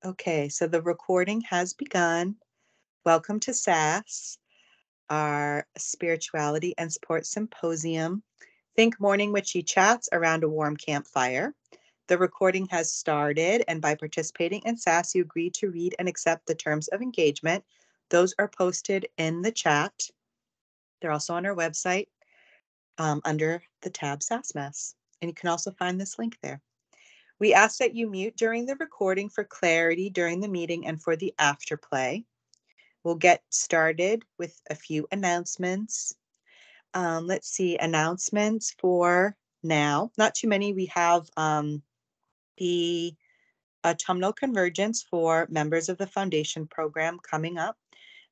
Okay, so the recording has begun. Welcome to S.A.S.S, our Spirituality and Support Symposium. Think morning witchy chats around a warm campfire. The recording has started, and by participating in S.A.S S, you agree to read and accept the terms of engagement. Those are posted in the chat. They're also on our website under the tab S.A.S Mess, and you can also find this link there. We ask that you mute during the recording for clarity during the meeting and for the afterplay. We'll get started with a few announcements. Let's see, announcements for now. Not too many. We have the autumnal convergence for members of the foundation program coming up,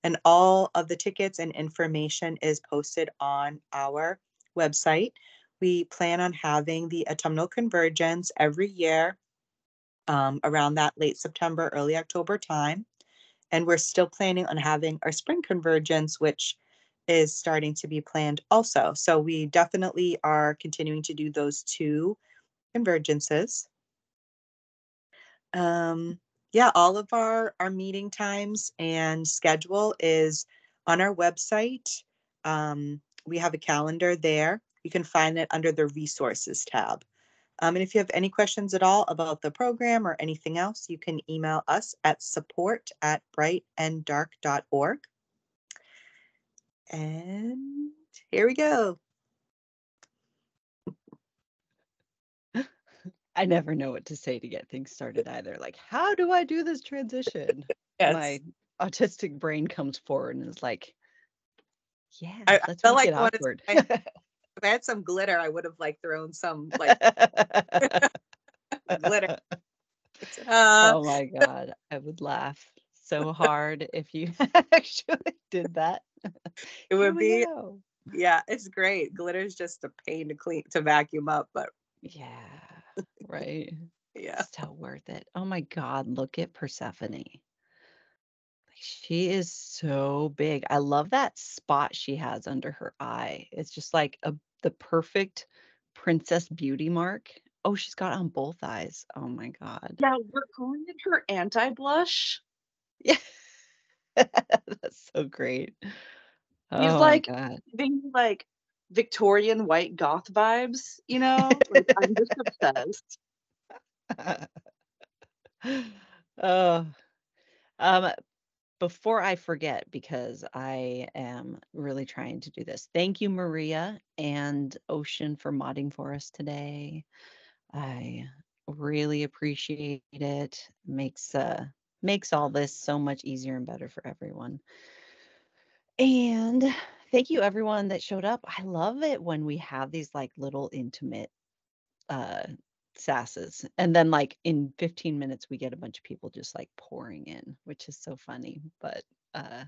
and all of the tickets and information is posted on our website. We plan on having the autumnal convergence every year around that late September, early October time. And we're still planning on having our spring convergence, which is starting to be planned also. So we definitely are continuing to do those two convergences. Yeah, all of our meeting times and schedule is on our website. We have a calendar there. You can find it under the resources tab. And if you have any questions at all about the program or anything else, you can email us at support@brightanddark.org. And here we go. I never know what to say to get things started either. Like, how do I do this transition? Yes. My autistic brain comes forward and is like, yeah, I let's felt make it like awkward. if I had some glitter, I would have like thrown some like glitter. Oh my God. I would laugh so hard if you actually did that. It would be, Go. yeah, it's great. Glitter's just a pain to clean, to vacuum up, but Yeah, right. yeah. So worth it. Oh my God, look at Persephone. She is so big. I love that spot she has under her eye. It's just like the perfect princess beauty mark. Oh, she's got it on both eyes. Oh my God. Yeah, we're calling it her anti-blush. Yeah. That's so great. He's Oh my like God. being like Victorian white goth vibes, you know? Like I'm just obsessed. Oh, um, before I forget, because I am really trying to do this. Thank you, Maria and Ocean, for modding for us today. I really appreciate it. Makes all this so much easier and better for everyone. And thank you everyone that showed up. I love it when we have these like little intimate uh sasses, and then like in 15 minutes we get a bunch of people just like pouring in, which is so funny. But hi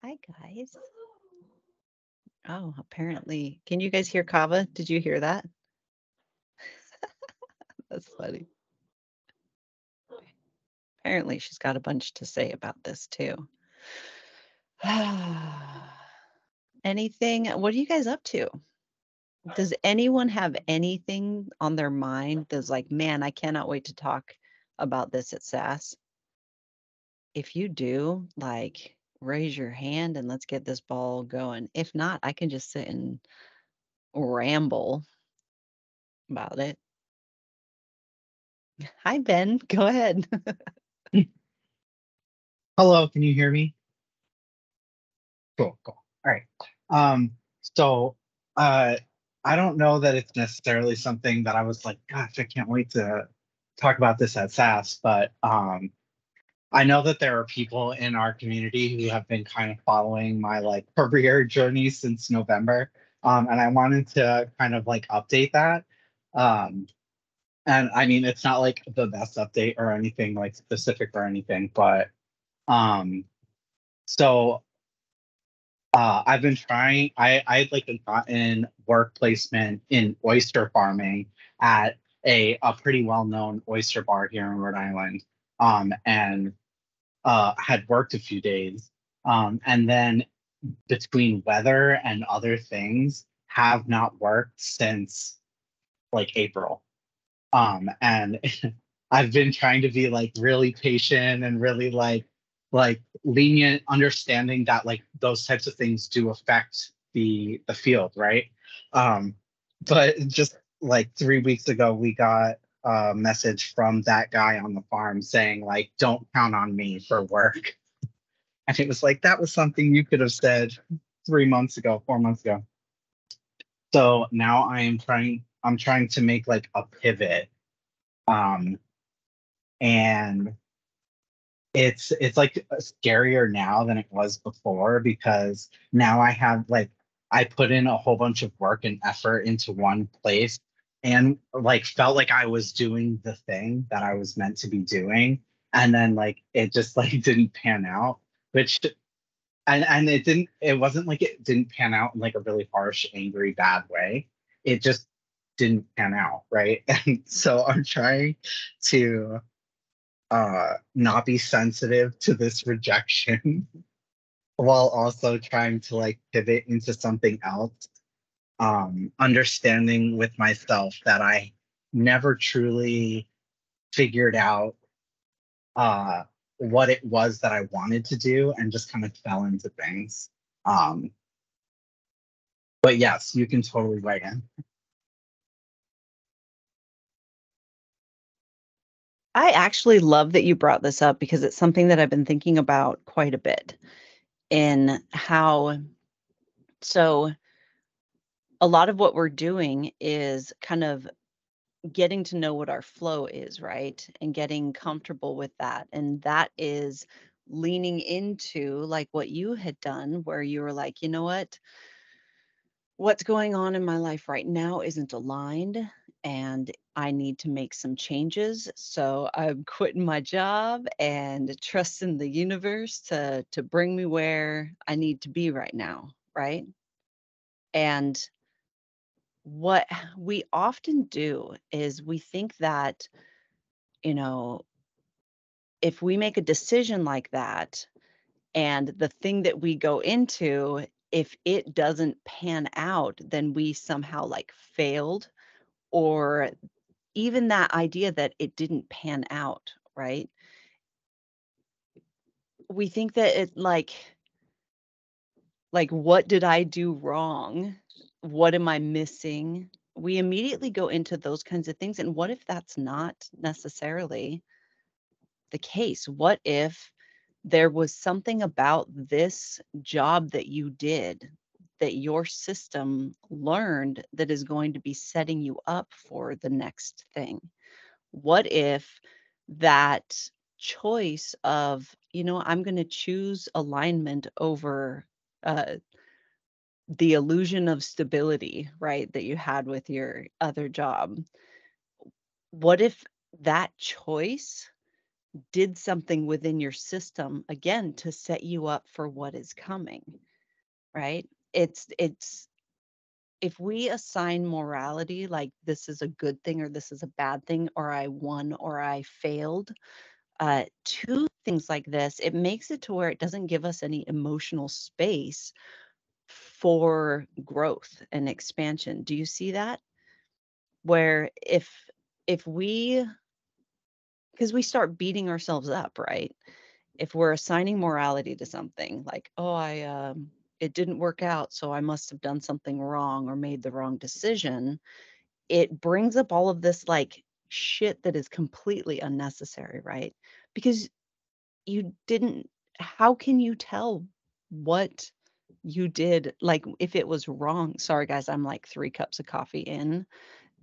guys. Oh, apparently, can you guys hear Kava? Did you hear that? That's funny. Apparently she's got a bunch to say about this too. Anything? What are you guys up to? Does anyone have anything on their mind that's like, man, I cannot wait to talk about this at S.A.S S? If you do, like, raise your hand and let's get this ball going. If not, I can just sit and ramble about it. Hi, Ben. Go ahead. Hello, can you hear me? Cool, cool. All right. So I don't know that it's necessarily something that I was like, gosh, I can't wait to talk about this at S.A.S, but I know that there are people in our community who have been kind of following my like career journey since November. And I wanted to kind of like update that. Um, and I mean, it's not like the best update or anything like specific or anything, but um, so I've been trying. I like gotten work placement in oyster farming at a pretty well known oyster bar here in Rhode Island. And had worked a few days. And then between weather and other things, have not worked since like April. And I've been trying to be like really patient and really like lenient, understanding that like those types of things do affect the field, right? Um, but just like 3 weeks ago, we got a message from that guy on the farm saying like, "Don't count on me for work." And it was like that was something you could have said 3 months ago, 4 months ago. So now I'm trying to make like a pivot. Um, and it's like scarier now than it was before because now I have like I put in a whole bunch of work and effort into one place and like felt like I was doing the thing that I was meant to be doing, and then like it just like didn't pan out, which and it wasn't like it didn't pan out in like a really harsh, angry, bad way. It just didn't pan out, right? And so I'm trying to not be sensitive to this rejection while also trying to like pivot into something else. Understanding with myself that I never truly figured out uh what it was that I wanted to do and just kind of fell into things. Um, but yes, you can totally weigh in. I actually love that you brought this up because it's something that I've been thinking about quite a bit in how so a lot of what we're doing is kind of getting to know what our flow is, right? And getting comfortable with that. And that is leaning into like what you had done, where you were like, you know what? What's going on in my life right now isn't aligned and I need to make some changes. So I'm quitting my job and trusting the universe to bring me where I need to be right now, right? And what we often do is we think that, you know, if we make a decision like that and the thing that we go into, if it doesn't pan out, then we somehow like failed, or even that idea that it didn't pan out, right? We think that it like what did I do wrong? What am I missing? We immediately go into those kinds of things. And what if that's not necessarily the case? What if there was something about this job that you did that your system learned that is going to be setting you up for the next thing? What if that choice of, I'm going to choose alignment over uh, the illusion of stability, right, that you had with your other job? What if that choice did something within your system again to set you up for what is coming, right? It's if we assign morality like this is a good thing or this is a bad thing or I won or I failed to things like this, it makes it to where it doesn't give us any emotional space for growth and expansion. Do you see that? Where if we because we start beating ourselves up, right? If we're assigning morality to something like, oh, it didn't work out, so I must have done something wrong or made the wrong decision, it brings up all of this like shit that is completely unnecessary, right? Because you didn't, how can you tell what you did, like if it was wrong? Sorry, guys, I'm like 3 cups of coffee in,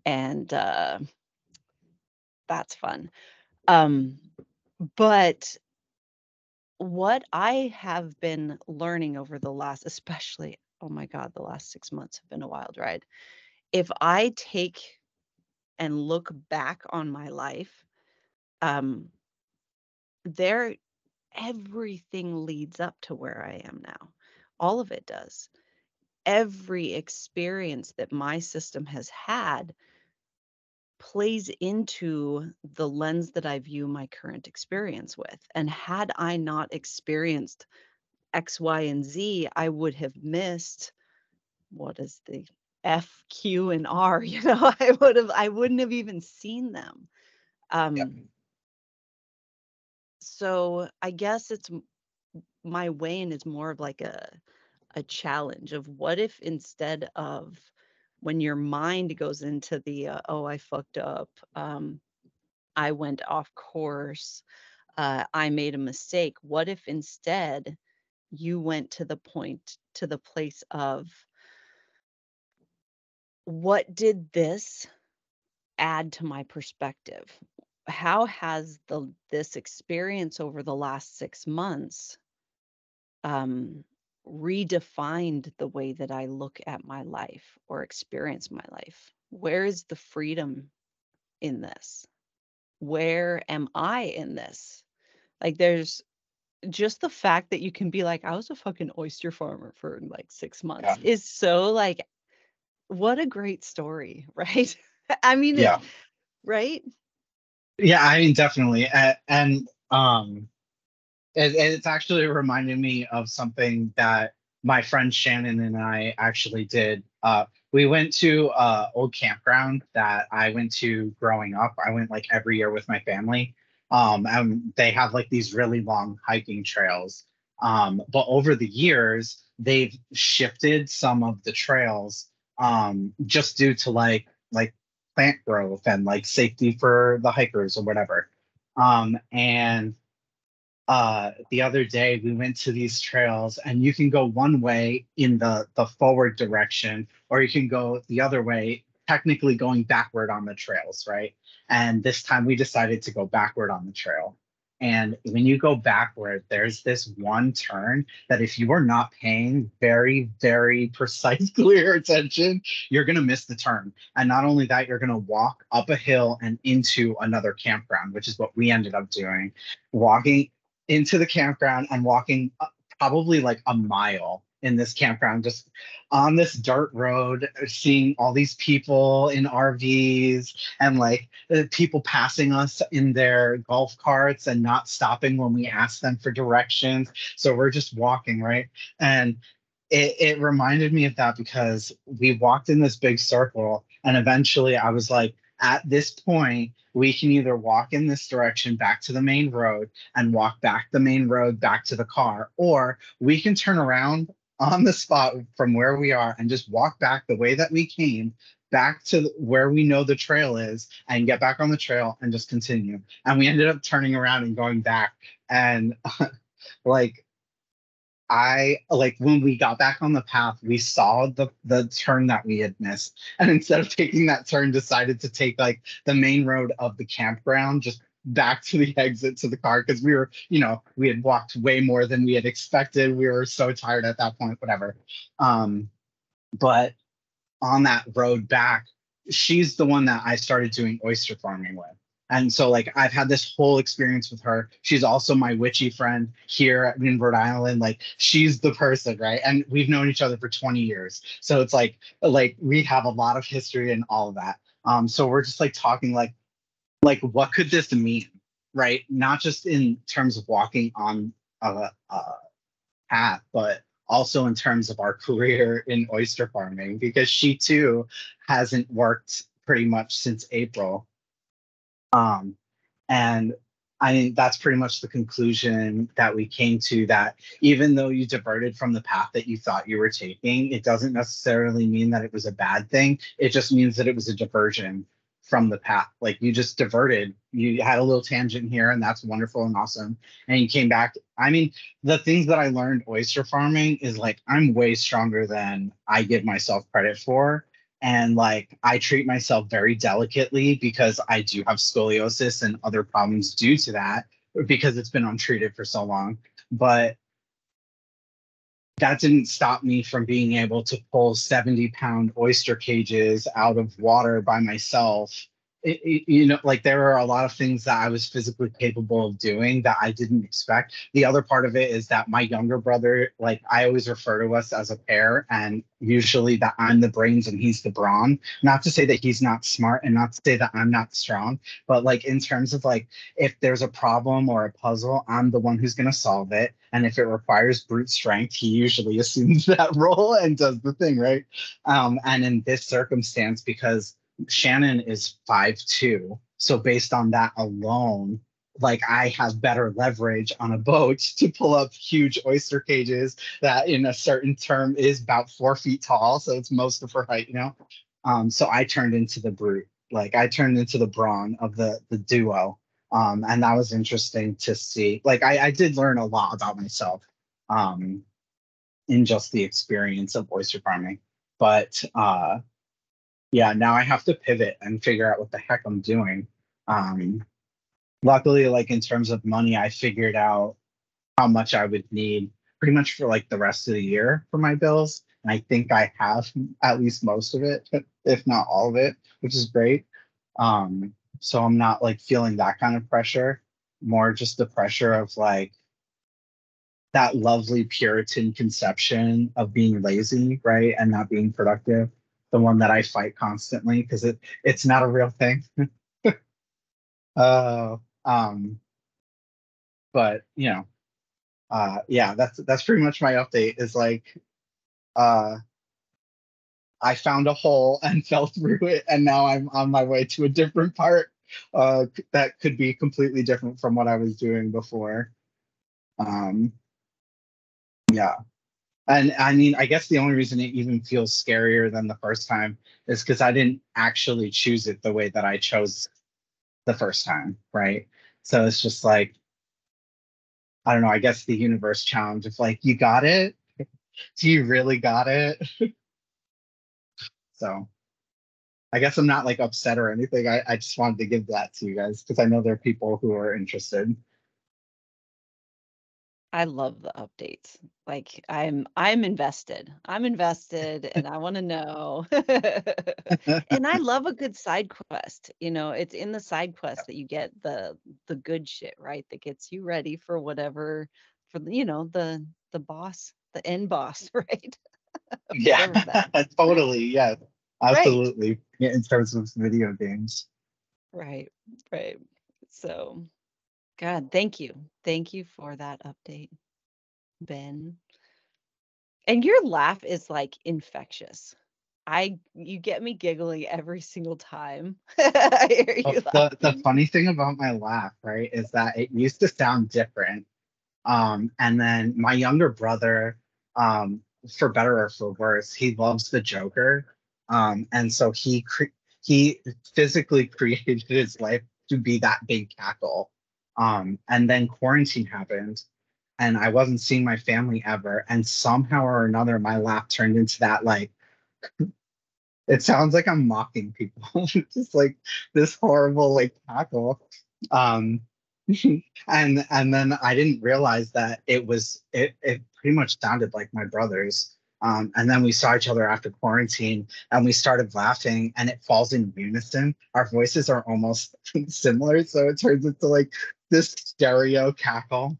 and that's fun. Um, but what I have been learning over the last, especially, oh my God, the last 6 months have been a wild ride. If I take and look back on my life, um, there, everything leads up to where I am now. All of it does. Every experience that my system has had plays into the lens that I view my current experience with. And had I not experienced X, Y, and Z, I would have missed what is the F, Q, and R, I wouldn't have even seen them. Yep. Um, So I guess my weighing is more of like a challenge of what if instead of when your mind goes into the oh, I fucked up, I went off course, I made a mistake. What if instead you went to the place of what did this add to my perspective? How has this experience over the last 6 months um, redefined the way that I look at my life or experience my life? Where is the freedom in this? Where am I in this? Like, there's just the fact that you can be like, I was a fucking oyster farmer for like 6 months Yeah. is so like, what a great story, right? I mean, Yeah. right? Yeah, I mean, definitely. It's actually reminded me of something that my friend Shannon and I actually did. We went to old campground that I went to growing up. I went like every year with my family. And they have like these really long hiking trails. But over the years, they've shifted some of the trails just due to like plant growth and like safety for the hikers or whatever. And the other day we went to these trails and you can go one way in the forward direction or you can go the other way, technically going backward on the trails, right? And this time we decided to go backward on the trail. And when you go backward, there's this one turn that if you are not paying very, very precise, clear attention, you're going to miss the turn. And not only that, you're going to walk up a hill and into another campground, which is what we ended up doing, walking into the campground and walking probably like a mile in this campground, just on this dirt road, seeing all these people in RVs and like people passing us in their golf carts and not stopping when we ask them for directions. So we're just walking, right? And it reminded me of that because we walked in this big circle and eventually I was like, at this point, we can either walk in this direction back to the main road and walk back the main road back to the car, or we can turn around on the spot from where we are and just walk back the way that we came back to where we know the trail is and get back on the trail and just continue. And we ended up turning around and going back. And like I like when we got back on the path, we saw the turn that we had missed, and instead of taking that turn, decided to take like the main road of the campground, just back to the exit to the car because we were, we had walked way more than we had expected. We were so tired at that point, whatever. But on that road back, she's the one that I started doing oyster farming with. And so like I've had this whole experience with her. She's also my witchy friend here in Rhode Island. Like she's the person, right? And we've known each other for 20 years. So it's like we have a lot of history and all of that. So we're just like talking like what could this mean? Right? Not just in terms of walking on a path, but also in terms of our career in oyster farming, because she too hasn't worked pretty much since April. Um, and I think that's pretty much the conclusion that we came to, that even though you diverted from the path that you thought you were taking, it doesn't necessarily mean that it was a bad thing. It just means that it was a diversion from the path. Like you just diverted, you had a little tangent here, and that's wonderful and awesome. And you came back. I mean, the things that I learned oyster farming is like I'm way stronger than I give myself credit for, and like I treat myself very delicately because I do have scoliosis and other problems due to that because it's been untreated for so long. But that didn't stop me from being able to pull 70-pound oyster cages out of water by myself. Like there are a lot of things that I was physically capable of doing that I didn't expect. The other part of it is that my younger brother, like I always refer to us as a pair, and usually that I'm the brains and he's the brawn. Not to say that he's not smart and not to say that I'm not strong, but like in terms of like if there's a problem or a puzzle, I'm the one who's going to solve it. And if it requires brute strength, he usually assumes that role and does the thing, right? And in this circumstance, because Shannon is 5'2", so based on that alone, like I have better leverage on a boat to pull up huge oyster cages that in a certain term is about 4 feet tall. So it's most of her height, you know? So I turned into the brute, like I turned into the brawn of the duo. And that was interesting to see. Like I did learn a lot about myself in just the experience of oyster farming. But yeah, now I have to pivot and figure out what the heck I'm doing. Um, Luckily, like in terms of money, I figured out how much I would need pretty much for like the rest of the year for my bills. And I think I have at least most of it, if not all of it, which is great. So I'm not like feeling that kind of pressure, more just the pressure of like that lovely Puritan conception of being lazy, right? And not being productive. The one that I fight constantly because it's not a real thing. Uh, um, but you know, yeah, that's pretty much my update. Is like uh, I found a hole and fell through it, and now I'm on my way to a different part that could be completely different from what I was doing before. Um, yeah, and I mean, I guess the only reason it even feels scarier than the first time is because I didn't actually choose it the way that I chose the first time, right? So it's just like I don't know. I guess the universe challenge of like, you got it. Do you really got it? So I guess I'm not like upset or anything. I just wanted to give that to you guys because I know there are people who are interested. I love the updates. Like I'm invested. I'm invested and I want to know. And I love a good side quest. You know, it's in the side quest that you get the good shit, right? That gets you ready for whatever for the, the boss, the end boss, right? Yeah, Whatever that is. totally. Yeah, Right. absolutely. Yeah, in terms of video games. Right. Right. So, God, thank you. Thank you for that update, Ben. And your laugh is like infectious. You get me giggling every single time I hear Oh, you the laughing. funny thing about my laugh, right, is that it used to sound different. And then my younger brother, for better or for worse, he loves the Joker. And so he physically created his life to be that big cackle. And then quarantine happened, and I wasn't seeing my family ever. And somehow or another, my laugh turned into that like it sounds like I'm mocking people, just like this horrible like cackle. Um, and then I didn't realize that it pretty much sounded like my brother's. And then we saw each other after quarantine and we started laughing and it falls in unison. Our voices are almost similar, so it turns into like this stereo cackle.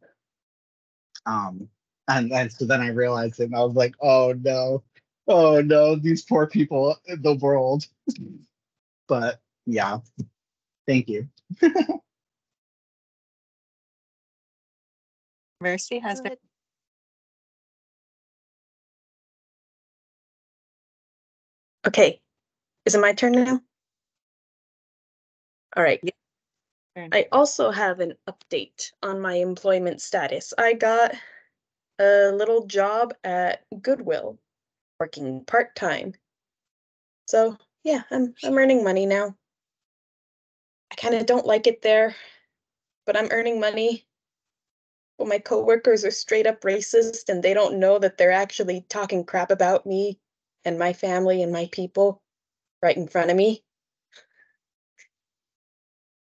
Um, and so then I realized it and I was like, oh no, these poor people in the world. But yeah, thank you. Mercy has their Good. Okay, is it my turn now? All right. Yeah. turn. I also have an update on my employment status. I got a little job at Goodwill, working part-time. So yeah, I'm earning money now. I kind of don't like it there, but I'm earning money. But my coworkers are straight up racist and they don't know that they're actually talking crap about me and my family and my people right in front of me.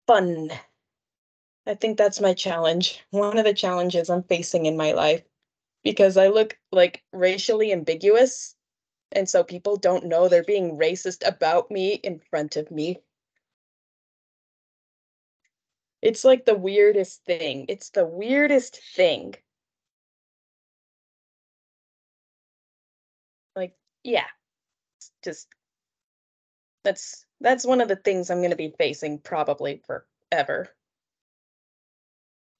Fun. I think that's my challenge. One of the challenges I'm facing in my life because I look like racially ambiguous. And so people don't know they're being racist about me in front of me. It's like the weirdest thing. It's the weirdest thing. Like, yeah, it's just that's one of the things I'm going to be facing probably forever.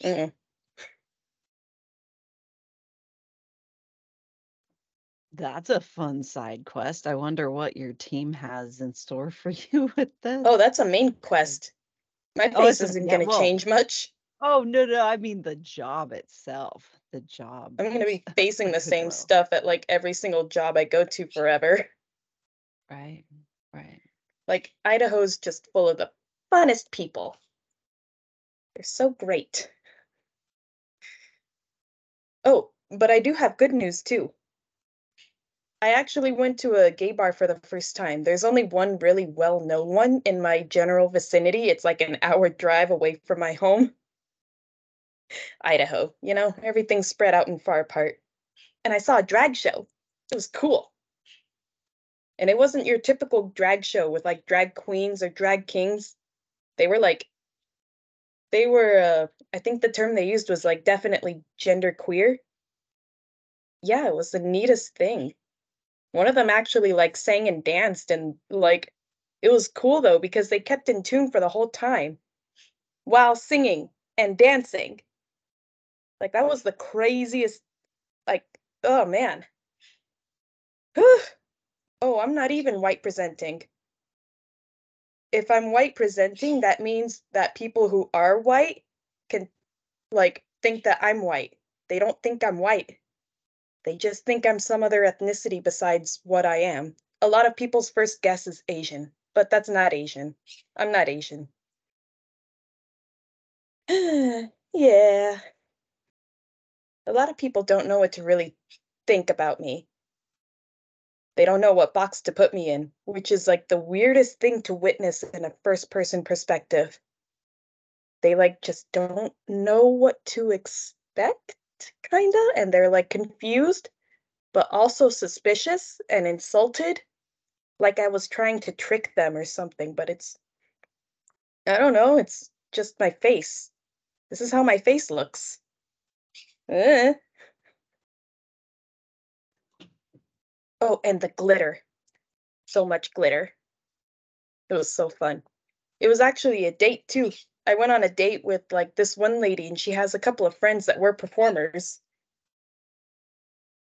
Mm. That's a fun side quest. I wonder what your team has in store for you with this. Oh, that's a main quest. My Oh, face isn't yeah, going to well, change much. Oh, no, I mean the job itself. The job I'm gonna be facing for the same Goodwill. stuff at like every single job I go to forever. Right. Right. Like Idaho's just full of the funnest people. They're so great. Oh, but I do have good news too. I actually went to a gay bar for the first time. There's only one really well-known one in my general vicinity. It's like an hour drive away from my home. Idaho, everything's spread out and far apart. And I saw a drag show. It was cool. And it wasn't your typical drag show with like drag queens or drag kings. They were like, I think the term they used was like definitely gender queer. Yeah, it was the neatest thing. One of them actually like sang and danced and like it was cool though because they kept in tune for the whole time while singing and dancing. Like that was the craziest like oh man. Oh, I'm not even white presenting. If I'm white presenting, that means that people who are white can like think that I'm white. They don't think I'm white. They just think I'm some other ethnicity besides what I am. A lot of people's first guess is Asian, but that's not Asian. I'm not Asian. Yeah. A lot of people don't know what to really think about me. They don't know what box to put me in, which is like the weirdest thing to witness in a first person perspective. They like just don't know what to expect, kinda, and they're like confused, but also suspicious and insulted, like I was trying to trick them or something, but I don't know, it's just my face. This is how my face looks. Eh. Oh, and the glitter. So much glitter. It was so fun. It was actually a date too. I went on a date with like this one lady and she has a couple of friends that were performers.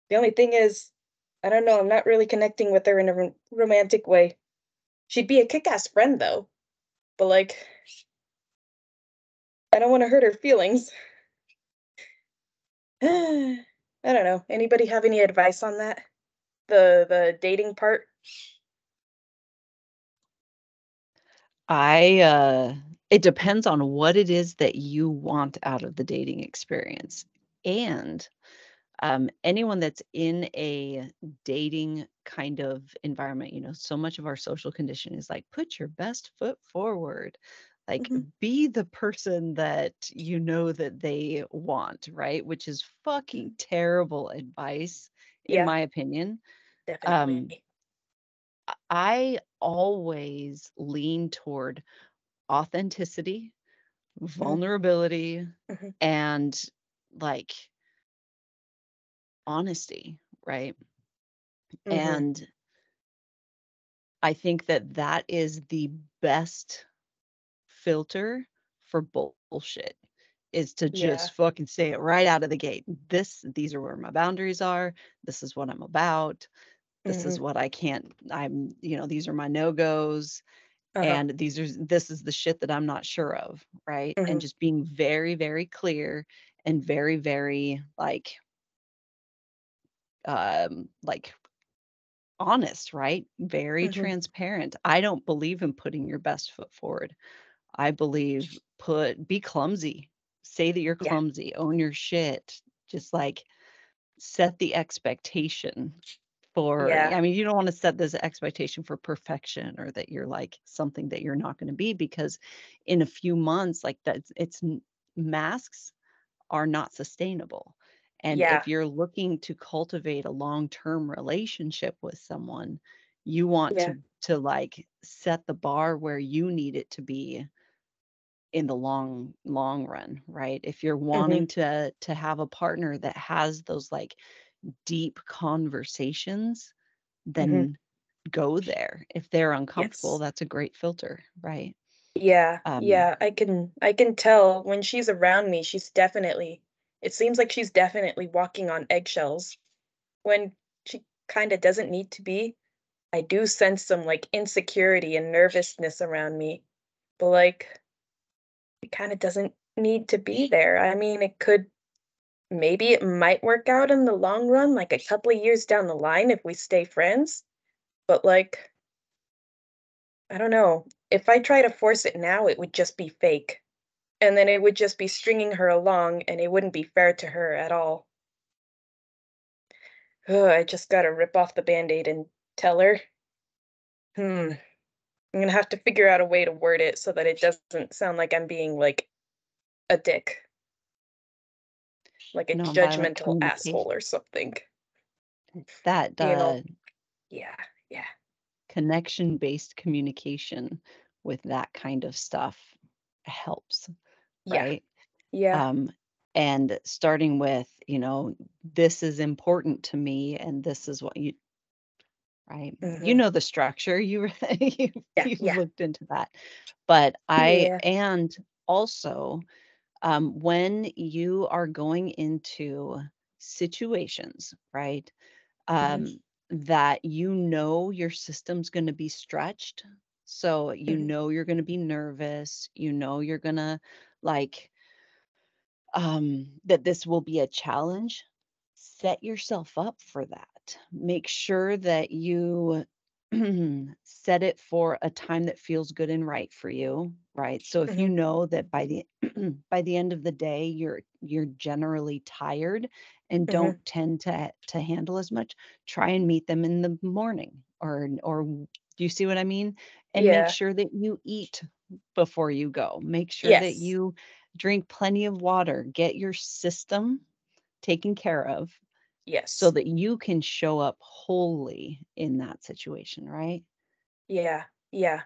The only thing is, I don't know, I'm not really connecting with her in a romantic way. She'd be a kick-ass friend though, but like I don't want to hurt her feelings. I don't know. Anybody have any advice on that? The dating part? It depends on what it is that you want out of the dating experience. And anyone that's in a dating kind of environment, so much of our social condition is like, put your best foot forward. Like, Hmm. be the person that you know that they want, right? Which is fucking terrible advice, in Yeah, my opinion. Um, definitely. I always lean toward authenticity, vulnerability, Mm-hmm. and like honesty, right? Hmm. And I think that that is the best filter for bullshit is to Yeah. just fucking say it right out of the gate. These are where my boundaries are. This is what I'm about. This Hmm. is what I can't, these are my no-goes. Uh-huh. And this is the shit that I'm not sure of, right? And Hmm. just being very, very clear and very, very like honest, right? Very Hmm. transparent. I don't believe in putting your best foot forward. I believe be clumsy. Say that you're Yeah. clumsy. Own your shit. Just like set the expectation for, Yeah. I mean, you don't want to set this expectation for perfection or that you're like something that you're not going to be because in a few months, like masks are not sustainable. And Yeah. if you're looking to cultivate a long-term relationship with someone, you want Yeah. to like set the bar where you need it to be in the long run, right? If you're Hmm. wanting to have a partner that has those like deep conversations, Hmm. then go there. If they're uncomfortable, Yes. that's a great filter, right? Yeah. Um, Yeah. I can tell when she's around me, it seems like she's definitely walking on eggshells when she kind of doesn't need to be. I do sense some like insecurity and nervousness around me, but like it kind of doesn't need to be there. I mean, maybe it might work out in the long run, like a couple of years down the line if we stay friends. But like, I don't know. If I try to force it now, it would just be fake. And then it would just be stringing her along, and it wouldn't be fair to her at all. Ugh, I just gotta rip off the Band-Aid and tell her. I'm gonna have to figure out a way to word it so that it doesn't sound like I'm being like a dick, like a Nonviolent judgmental communication. asshole or something. That You know? Yeah, yeah, connection-based communication with that kind of stuff helps, yeah, right? yeah. Um, and starting with, this is important to me, and this is what right? You Hmm. know the structure. You Yeah, you've yeah, looked into that. But yeah. and also when you are going into situations, right? Hmm. Um, that your system's going to be stretched. So Hmm. you're going to be nervous, you're going to like that this will be a challenge. Set yourself up for that. Make sure that you set it for a time that feels good and right for you, right? So if you Hmm. know that by the by the end of the day you're generally tired and Hmm. don't tend to handle as much, try and meet them in the morning do you see what I mean? And make Yeah. sure that you eat before you go. Make sure that Yes. you drink plenty of water, get your system taken care of so Yes. that you can show up wholly in that situation, right? Yeah. Yeah.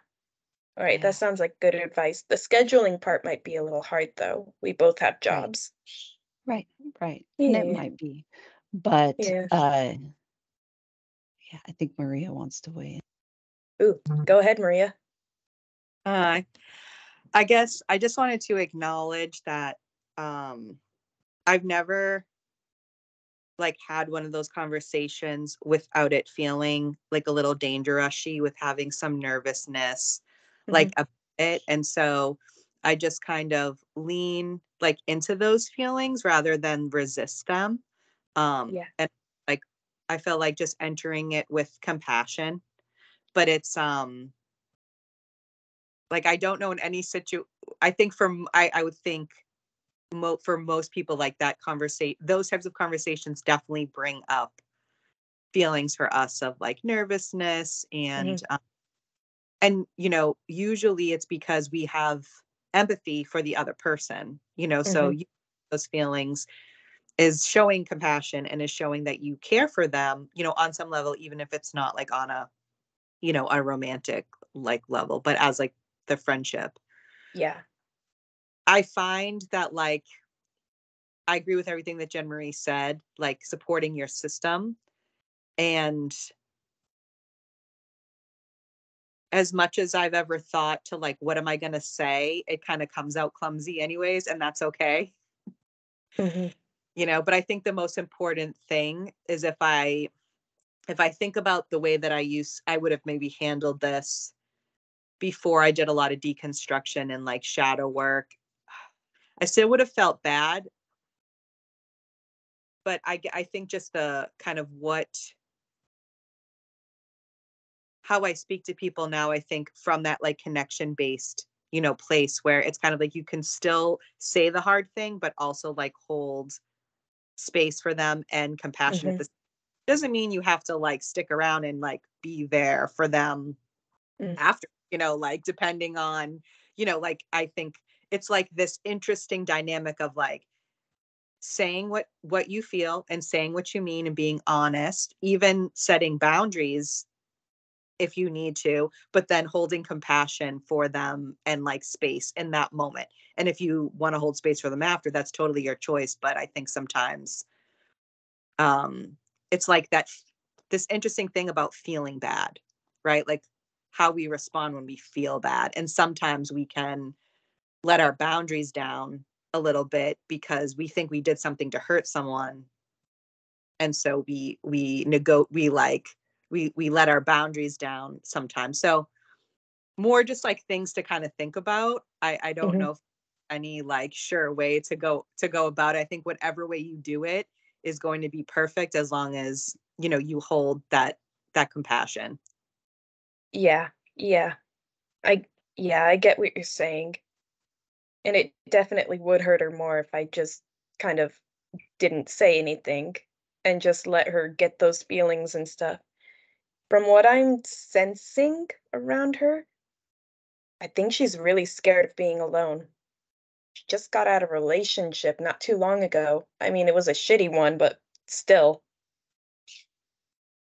All right. That Yeah, sounds like good advice. The scheduling part might be a little hard, though. We both have right, jobs. right, right. And it Yeah. might be. But Yeah. yeah, I think Maria wants to weigh in. Ooh, go ahead, Maria. Uh, I guess I just wanted to acknowledge that I've never like had one of those conversations without it feeling like a little danger rushy with having some nervousness Hmm. like about it. And so I just kind of lean like into those feelings rather than resist them. Yeah. And like I felt like just entering it with compassion. But it's like I don't know in any I think I would think for most people like that conversation those types of conversations definitely bring up feelings for us of like nervousness Hmm. and usually it's because we have empathy for the other person, so Hmm. those feelings is showing compassion and is showing that you care for them, on some level, even if it's not like on a romantic like level, but as like the friendship. Yeah. I find that like I agree with everything that Jen Marie said, like supporting your system. And as much as I've ever thought to like, what am I going to say? It kind of comes out clumsy anyways, and that's okay. Hmm. But I think the most important thing is if I think about the way that I would have maybe handled this before I did a lot of deconstruction and like shadow work, I still would have felt bad. But I think just the kind of how I speak to people now, I think from that like connection based, place where it's kind of like you can still say the hard thing, but also like hold space for them and compassion at Hmm. this doesn't mean you have to like stick around and like be there for them Hmm. after, like depending on, like I think it's like this interesting dynamic of like saying what you feel and saying what you mean and being honest, even setting boundaries if you need to, but then holding compassion for them and like space in that moment. And if you want to hold space for them after, that's totally your choice. But I think sometimes it's like this interesting thing about feeling bad, right? Like how we respond when we feel bad. And sometimes we can let our boundaries down a little bit because we think we did something to hurt someone. And so we let our boundaries down sometimes. So more just like things to kind of think about. I don't Hmm. know any like sure way to go about it. I think whatever way you do it is going to be perfect as long as, you hold that compassion. Yeah, yeah. I yeah, I get what you're saying. And it definitely would hurt her more if I just kind of didn't say anything and just let her get those feelings and stuff. From what I'm sensing around her, I think she's really scared of being alone. She just got out of a relationship not too long ago. I mean, it was a shitty one, but still,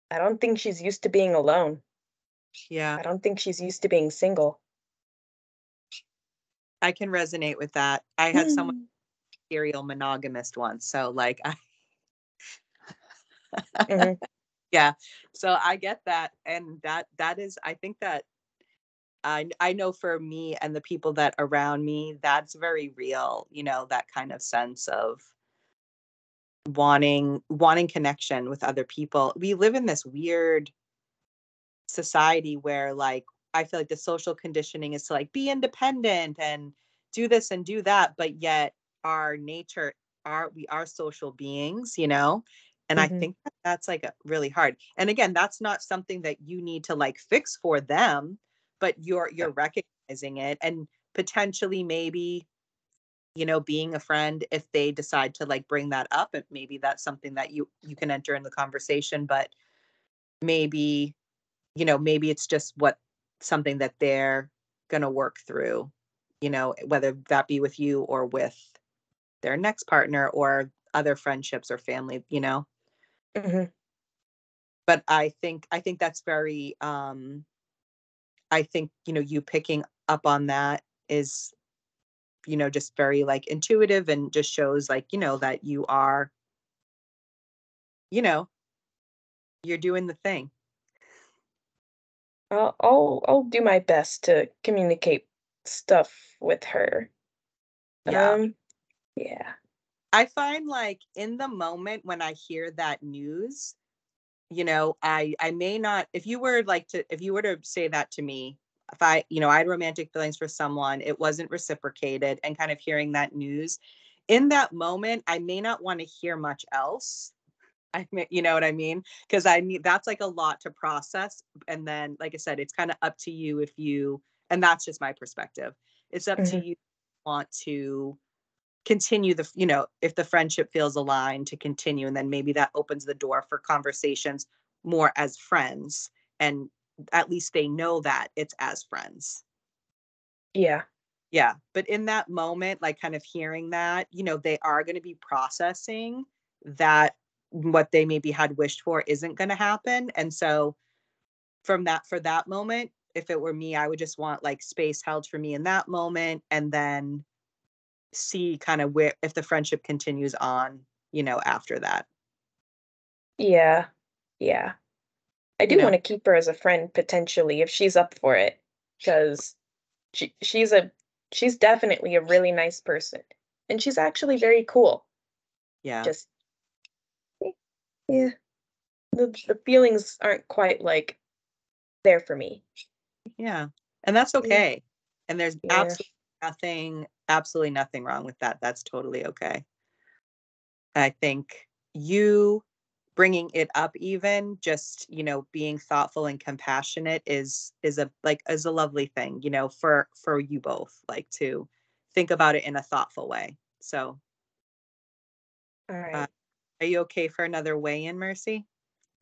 I don't think she's used to being alone. Yeah, I don't think she's used to being single. I can resonate with that. I had someone serial monogamist once, so like Hmm. yeah. So I get that, and that is, I think that I know for me and the people that around me, that's very real, that kind of sense of wanting connection with other people. We live in this weird society where like I feel like the social conditioning is to like be independent and do this and do that, but yet our nature we are social beings, and I Hmm. think that's like really hard. And again, that's not something that you need to like fix for them, but you're recognizing it and potentially maybe being a friend if they decide to like bring that up, and maybe that's something that you can enter in the conversation. But maybe maybe it's just something that they're going to work through, whether that be with you or with their next partner or other friendships or family. Hmm. But I think that's very I think you picking up on that is just very like intuitive and just shows like that you know you're doing the thing. I'll do my best to communicate stuff with her. Yeah, Yeah. I find like in the moment when I hear that news, I may not, if you were to say that to me, if I had romantic feelings for someone, it wasn't reciprocated, and kind of hearing that news in that moment, I may not want to hear much else. I mean, you know what I mean? Because I need that's like a lot to process. And then, like I said, it's kind of up to you and that's just my perspective. It's up to Hmm. you if you want to continue if the friendship feels aligned, to continue, and then maybe that opens the door for conversations more as friends, and at least they know that it's as friends. Yeah. Yeah, but in that moment, like kind of hearing that, they are going to be processing that what they maybe had wished for isn't going to happen. And so for that moment, if it were me, I would just want like space held for me in that moment, and then see kind of where if the friendship continues on, after that. Yeah. Yeah. I You do know, want to keep her as a friend potentially if she's up for it, because she's definitely a really nice person, and she's actually very cool. yeah, Just eh, yeah, the feelings aren't quite like there for me. yeah, and that's Yeah. okay. And there's Yeah. absolutely nothing wrong with that. That's totally okay. I think you bringing it up, even just being thoughtful and compassionate, is a lovely thing, for you both, like to think about it in a thoughtful way. So All uh, right. are you okay for another weigh in, Mercy?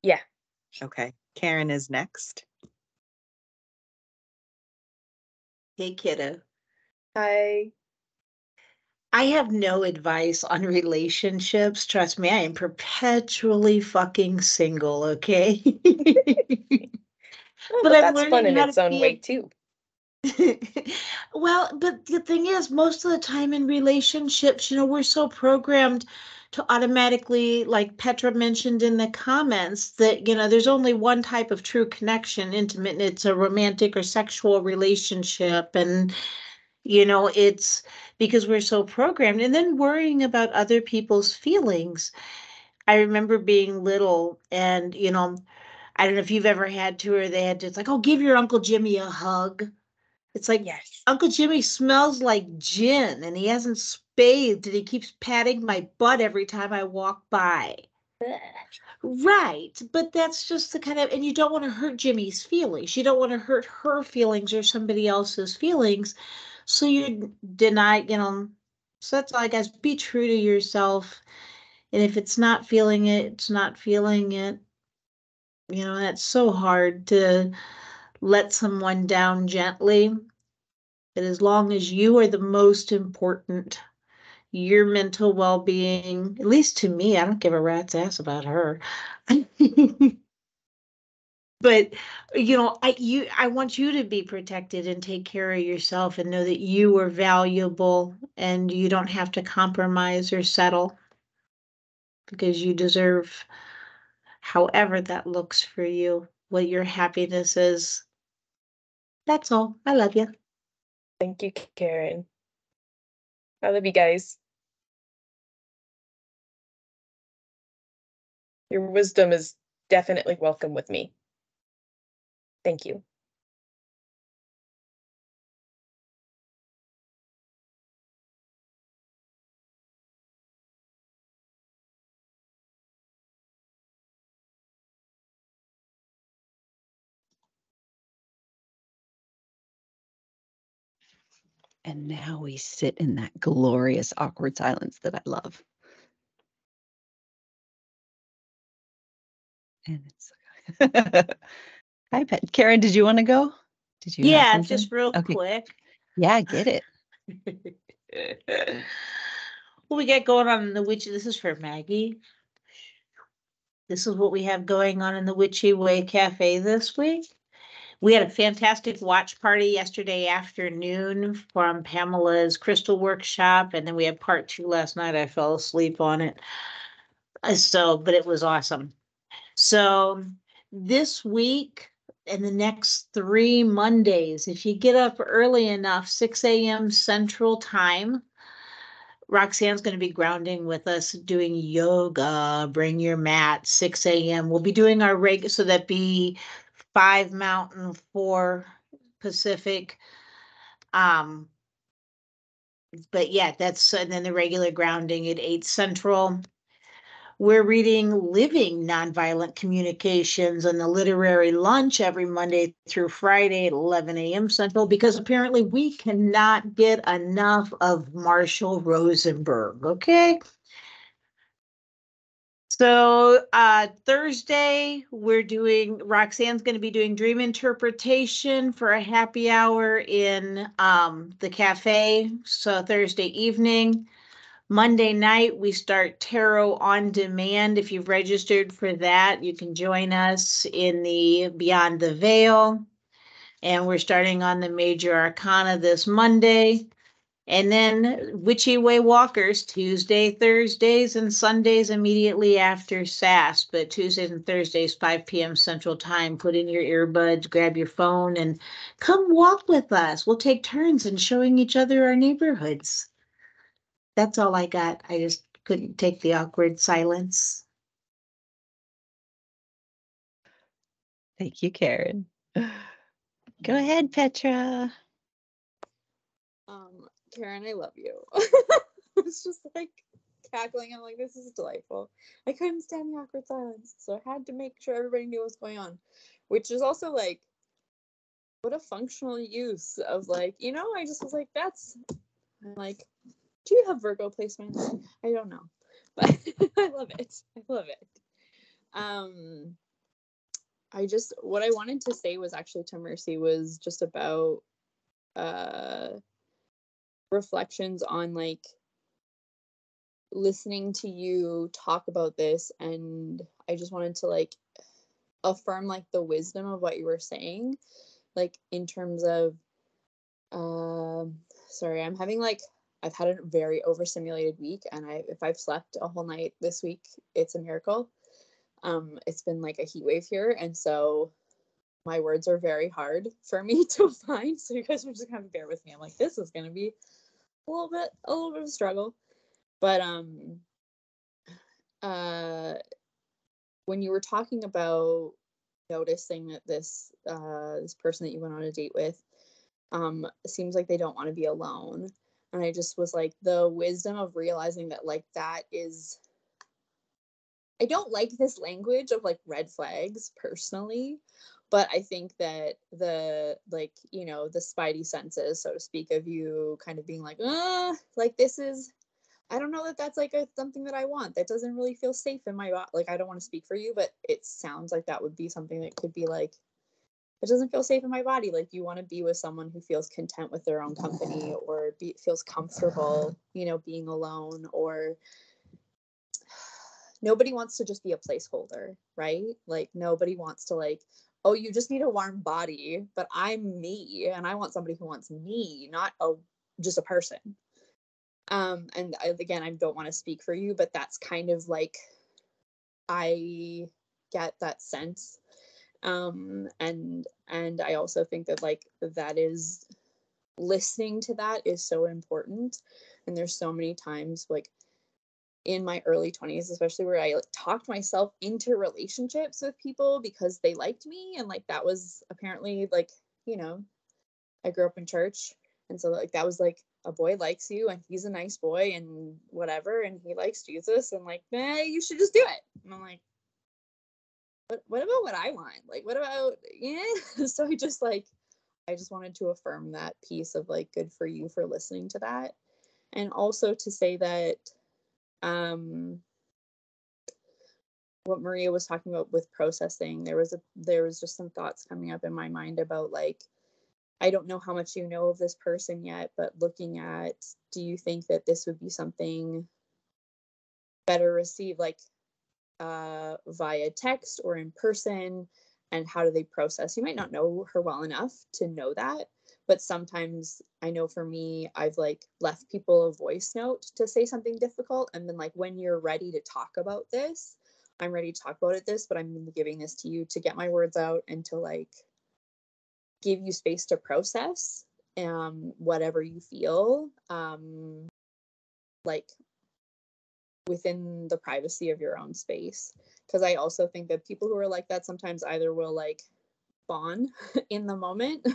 Yeah. Okay, Karen is next. Hey, kiddo. I I have no advice on relationships. Trust me, I am perpetually fucking single, okay? oh, But but I'm that's fun learning in how to its own be way a too. well, but the thing is, most of the time in relationships, we're so programmed to automatically, like Petra mentioned in the comments, that, there's only one type of true connection, intimate, and it's a romantic or sexual relationship. And it's because we're so programmed and then worrying about other people's feelings. I remember being little and, I don't know if you've ever had to, or they had to, it's like, oh, give your Uncle Jimmy a hug. It's like Yes. Uncle Jimmy smells like gin and he hasn't bathed and he keeps patting my butt every time I walk by. Right, but that's just the kind of, and you don't want to hurt Jimmy's feelings. You don't want to hurt her feelings or somebody else's feelings. So you deny, so that's all I guess. Be true to yourself. And if it's not feeling it, it's not feeling it. That's so hard to let someone down gently. But as long as you are the most important, your mental well-being, at least to me, I don't give a rat's ass about her. But I want you to be protected and take care of yourself and know that you are valuable and you don't have to compromise or settle because you deserve however that looks for you, what your happiness is. That's all. I love you. Thank you, Karen. I love you guys. Your wisdom is definitely welcome with me. Thank you. And now we sit in that glorious awkward silence that I love. And it's Hi, Karen, did you want to go? Did you have Yeah, something? just real Okay. quick. Yeah, get it. What we got going on in the witchy? This is for Maggie. This is what we have going on in the Witchy Way Cafe this week. We had a fantastic watch party yesterday afternoon from Pamela's Crystal Workshop, and then we had part 2 last night. I fell asleep on it. But it was awesome. So this week and the next 3 Mondays, if you get up early enough, 6 a.m. Central Time, Roxanne's going to be grounding with us doing yoga. Bring your mat, 6 a.m. We'll be doing our so that'd be 5 Mountain, 4 Pacific. But yeah, and then the regular grounding at 8 Central. We're reading Living Nonviolent Communications on the Literary Lunch every Monday through Friday at 11 a.m. Central, because apparently we cannot get enough of Marshall Rosenberg, okay? So Thursday, Roxanne's going to be doing dream interpretation for a happy hour in the cafe. So Thursday evening. Monday night, we start Tarot on Demand. If you've registered for that, you can join us in the Beyond the Veil. And we're starting on the Major Arcana this Monday. And then Witchy Way Walkers, Tuesday, Thursdays, and Sundays immediately after S.A.S.S. But Tuesdays and Thursdays, 5 p.m. Central Time. Put in your earbuds, grab your phone, and come walk with us. We'll take turns in showing each other our neighborhoods. That's all I got. I just couldn't take the awkward silence. Thank you, Karen. Go ahead, Petra. Karen, I love you. I was just like cackling. I'm like, this is delightful. I couldn't stand the awkward silence, so I had to make sure everybody knew what's going on, which is also like, what a functional use of like, I just was like, I'm like, do you have Virgo placements? I don't know, but I love it. I love it. What I wanted to say was actually to Mercy was just about reflections on like listening to you talk about this, and I just wanted to like affirm like the wisdom of what you were saying, like in terms of sorry, I've had a very overstimulated week, and if I've slept a whole night this week, it's a miracle. It's been like a heat wave here, and so my words are very hard for me to find, so you guys are just gonna bear with me. I'm like, this is gonna be a little bit of a struggle. But when you were talking about noticing that this person that you went on a date with It seems like they don't want to be alone. And I just was like, the wisdom of realizing that like that is, I don't like this language of like red flags personally, but I think that the like, you know, the spidey senses, so to speak, of you kind of being like, like this is, I don't know that that's like something that I want. That doesn't really feel safe in my body. Like I don't want to speak for you, but it sounds like that would be something that could be like, it doesn't feel safe in my body. Like you want to be with someone who feels content with their own company, or feels comfortable, you know, being alone, or nobody wants to just be a placeholder, right? Like nobody wants to like, oh, you just need a warm body, but I'm me and I want somebody who wants me, not just a person. And again, I don't want to speak for you, but that's kind of like, I get that sense. And I also think that like that is, listening to that is so important. And there's so many times like in my early 20s, especially, where I like talked myself into relationships with people because they liked me, and like that was apparently like, you know, I grew up in church, and so like that was like, a boy likes you and he's a nice boy and whatever, and he likes Jesus, and like, nah, you should just do it. And I'm like, what about what I want? Like, what about, yeah? So I just wanted to affirm that piece of like, good for you for listening to that. And also to say that, what Maria was talking about with processing, there was just some thoughts coming up in my mind about like, I don't know how much you know of this person yet, but looking at, do you think that this would be something better received like via text or in person, and how do they process? You might not know her well enough to know that, but sometimes I know for me, I've like left people a voice note to say something difficult and been like, when you're ready to talk about this, I'm ready to talk about this, but I'm giving this to you to get my words out and to like give you space to process whatever you feel, like within the privacy of your own space. Because I also think that people who are like that sometimes either will like fawn in the moment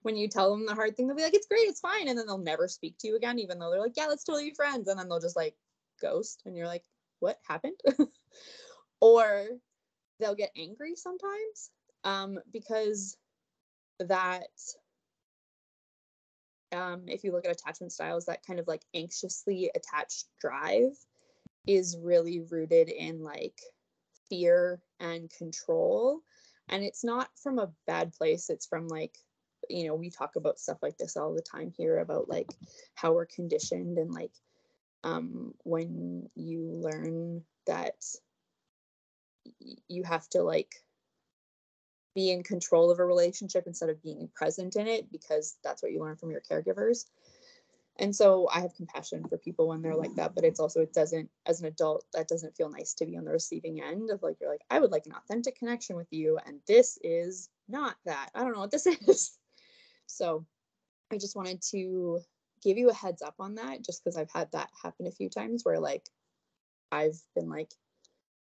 when you tell them the hard thing, they'll be like, it's great, it's fine, and then they'll never speak to you again, even though they're like, yeah, let's totally be friends, and then they'll just like ghost, and you're like, what happened? Or they'll get angry sometimes, because that if you look at attachment styles, that kind of like anxiously attached drive is really rooted in like fear and control. And it's not from a bad place. It's from like, you know, we talk about stuff like this all the time here about like how we're conditioned, and like when you learn that you have to like be in control of a relationship instead of being present in it, because that's what you learn from your caregivers. And so I have compassion for people when they're like that, but it's also, it doesn't, as an adult, that doesn't feel nice to be on the receiving end of like, you're like, I would like an authentic connection with you, and this is not that. I don't know what this is. So I just wanted to give you a heads up on that, just because I've had that happen a few times where like I've been like,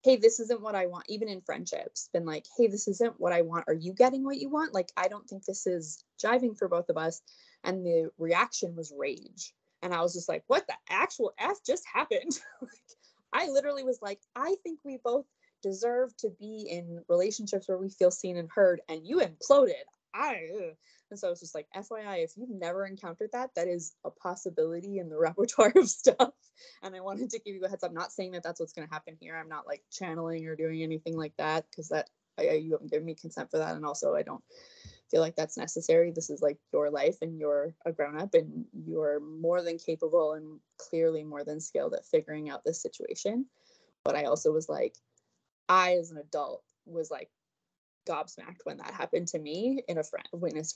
hey, this isn't what I want, even in friendships, been like, hey, this isn't what I want. Are you getting what you want? Like, I don't think this is jiving for both of us. And the reaction was rage. And I was just like, what the actual F just happened? Like, I literally was like, I think we both deserve to be in relationships where we feel seen and heard, and you imploded. And so it's just like, FYI, if you've never encountered that, that is a possibility in the repertoire of stuff. And I wanted to give you a heads up, not saying that that's what's going to happen here. I'm not like channeling or doing anything like that, because that you haven't given me consent for that. And also I don't feel like that's necessary. This is like your life, and you're a grown up, and you're more than capable and clearly more than skilled at figuring out this situation. But I also was like, I as an adult was like gobsmacked when that happened to me in a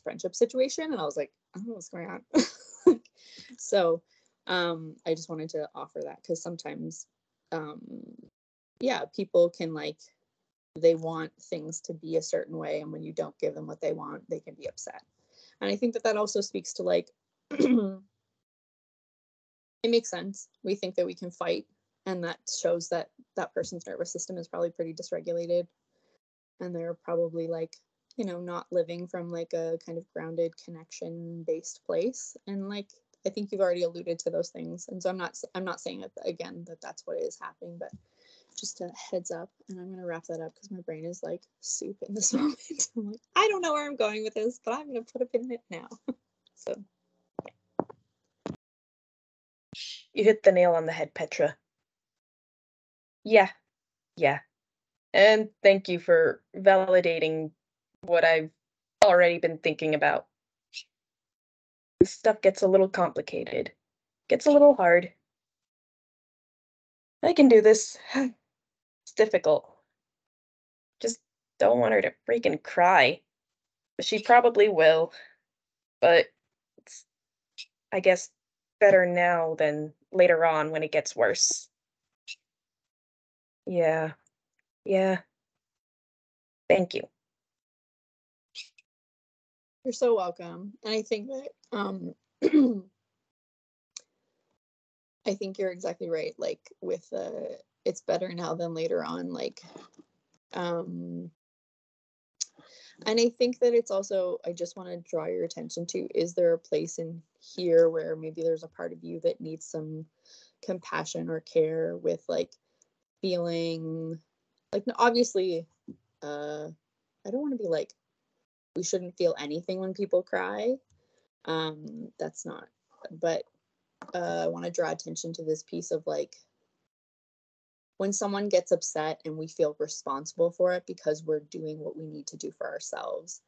friendship situation, and I was like, I don't know what's going on. So I just wanted to offer that, because sometimes yeah, people can like, they want things to be a certain way, and when you don't give them what they want, they can be upset. And I think that that also speaks to like it makes sense. We think that we can fight, and that shows that that person's nervous system is probably pretty dysregulated, and they're probably like you know, not living from like a kind of grounded connection based place. And like, I think you've already alluded to those things. And so I'm not saying that again, that that's what is happening, but just a heads up. And I'm going to wrap that up because my brain is like soup in this moment. I'm like, I don't know where I'm going with this, but I'm going to put a pin in it now. So You hit the nail on the head, Petra. Yeah, yeah. And thank you for validating what I've already been thinking about. This stuff gets a little complicated, gets a little hard. I can do this. It's difficult. Just don't want her to freaking cry. She probably will, but it's, I guess, better now than later on when it gets worse. Yeah, yeah. Thank you. you're so welcome. And I think that I think you're exactly right. Like with it's better now than later on. Like, and I think that it's also, I just want to draw your attention to, is there a place in here where maybe there's a part of you that needs some compassion or care with like feeling like, obviously, I don't want to be like, we shouldn't feel anything when people cry. That's not, but I want to draw attention to this piece of like, when someone gets upset and we feel responsible for it because we're doing what we need to do for ourselves.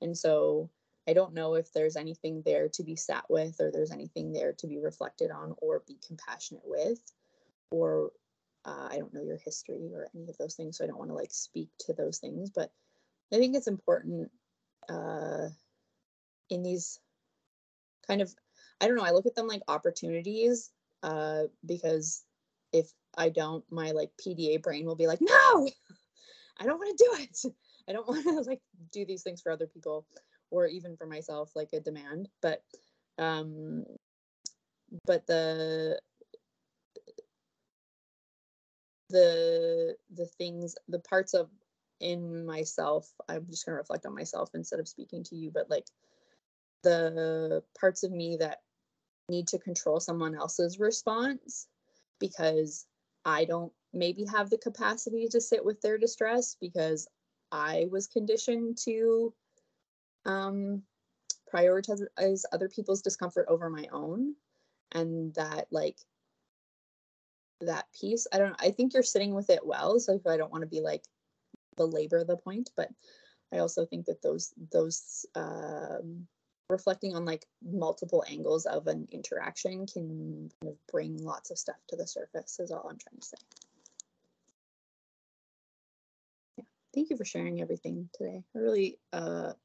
And so I don't know if there's anything there to be sat with, or there's anything there to be reflected on or be compassionate with, or I don't know your history or any of those things, so I don't want to like speak to those things. But I think it's important in these kind of, I don't know, I look at them like opportunities, because if I don't, my like PDA brain will be like, no, I don't want to do it. I don't want to like do these things for other people or even for myself, like a demand. But the things, the parts of in myself, I'm just going to reflect on myself instead of speaking to you, but like the parts of me that need to control someone else's response because I don't maybe have the capacity to sit with their distress because I was conditioned to prioritize other people's discomfort over my own. And that like that piece, I don't know, I think you're sitting with it well, so if I don't want to be like belabor the point, but I also think that those reflecting on like multiple angles of an interaction can kind of bring lots of stuff to the surface is all I'm trying to say. Yeah, thank you for sharing everything today. I really I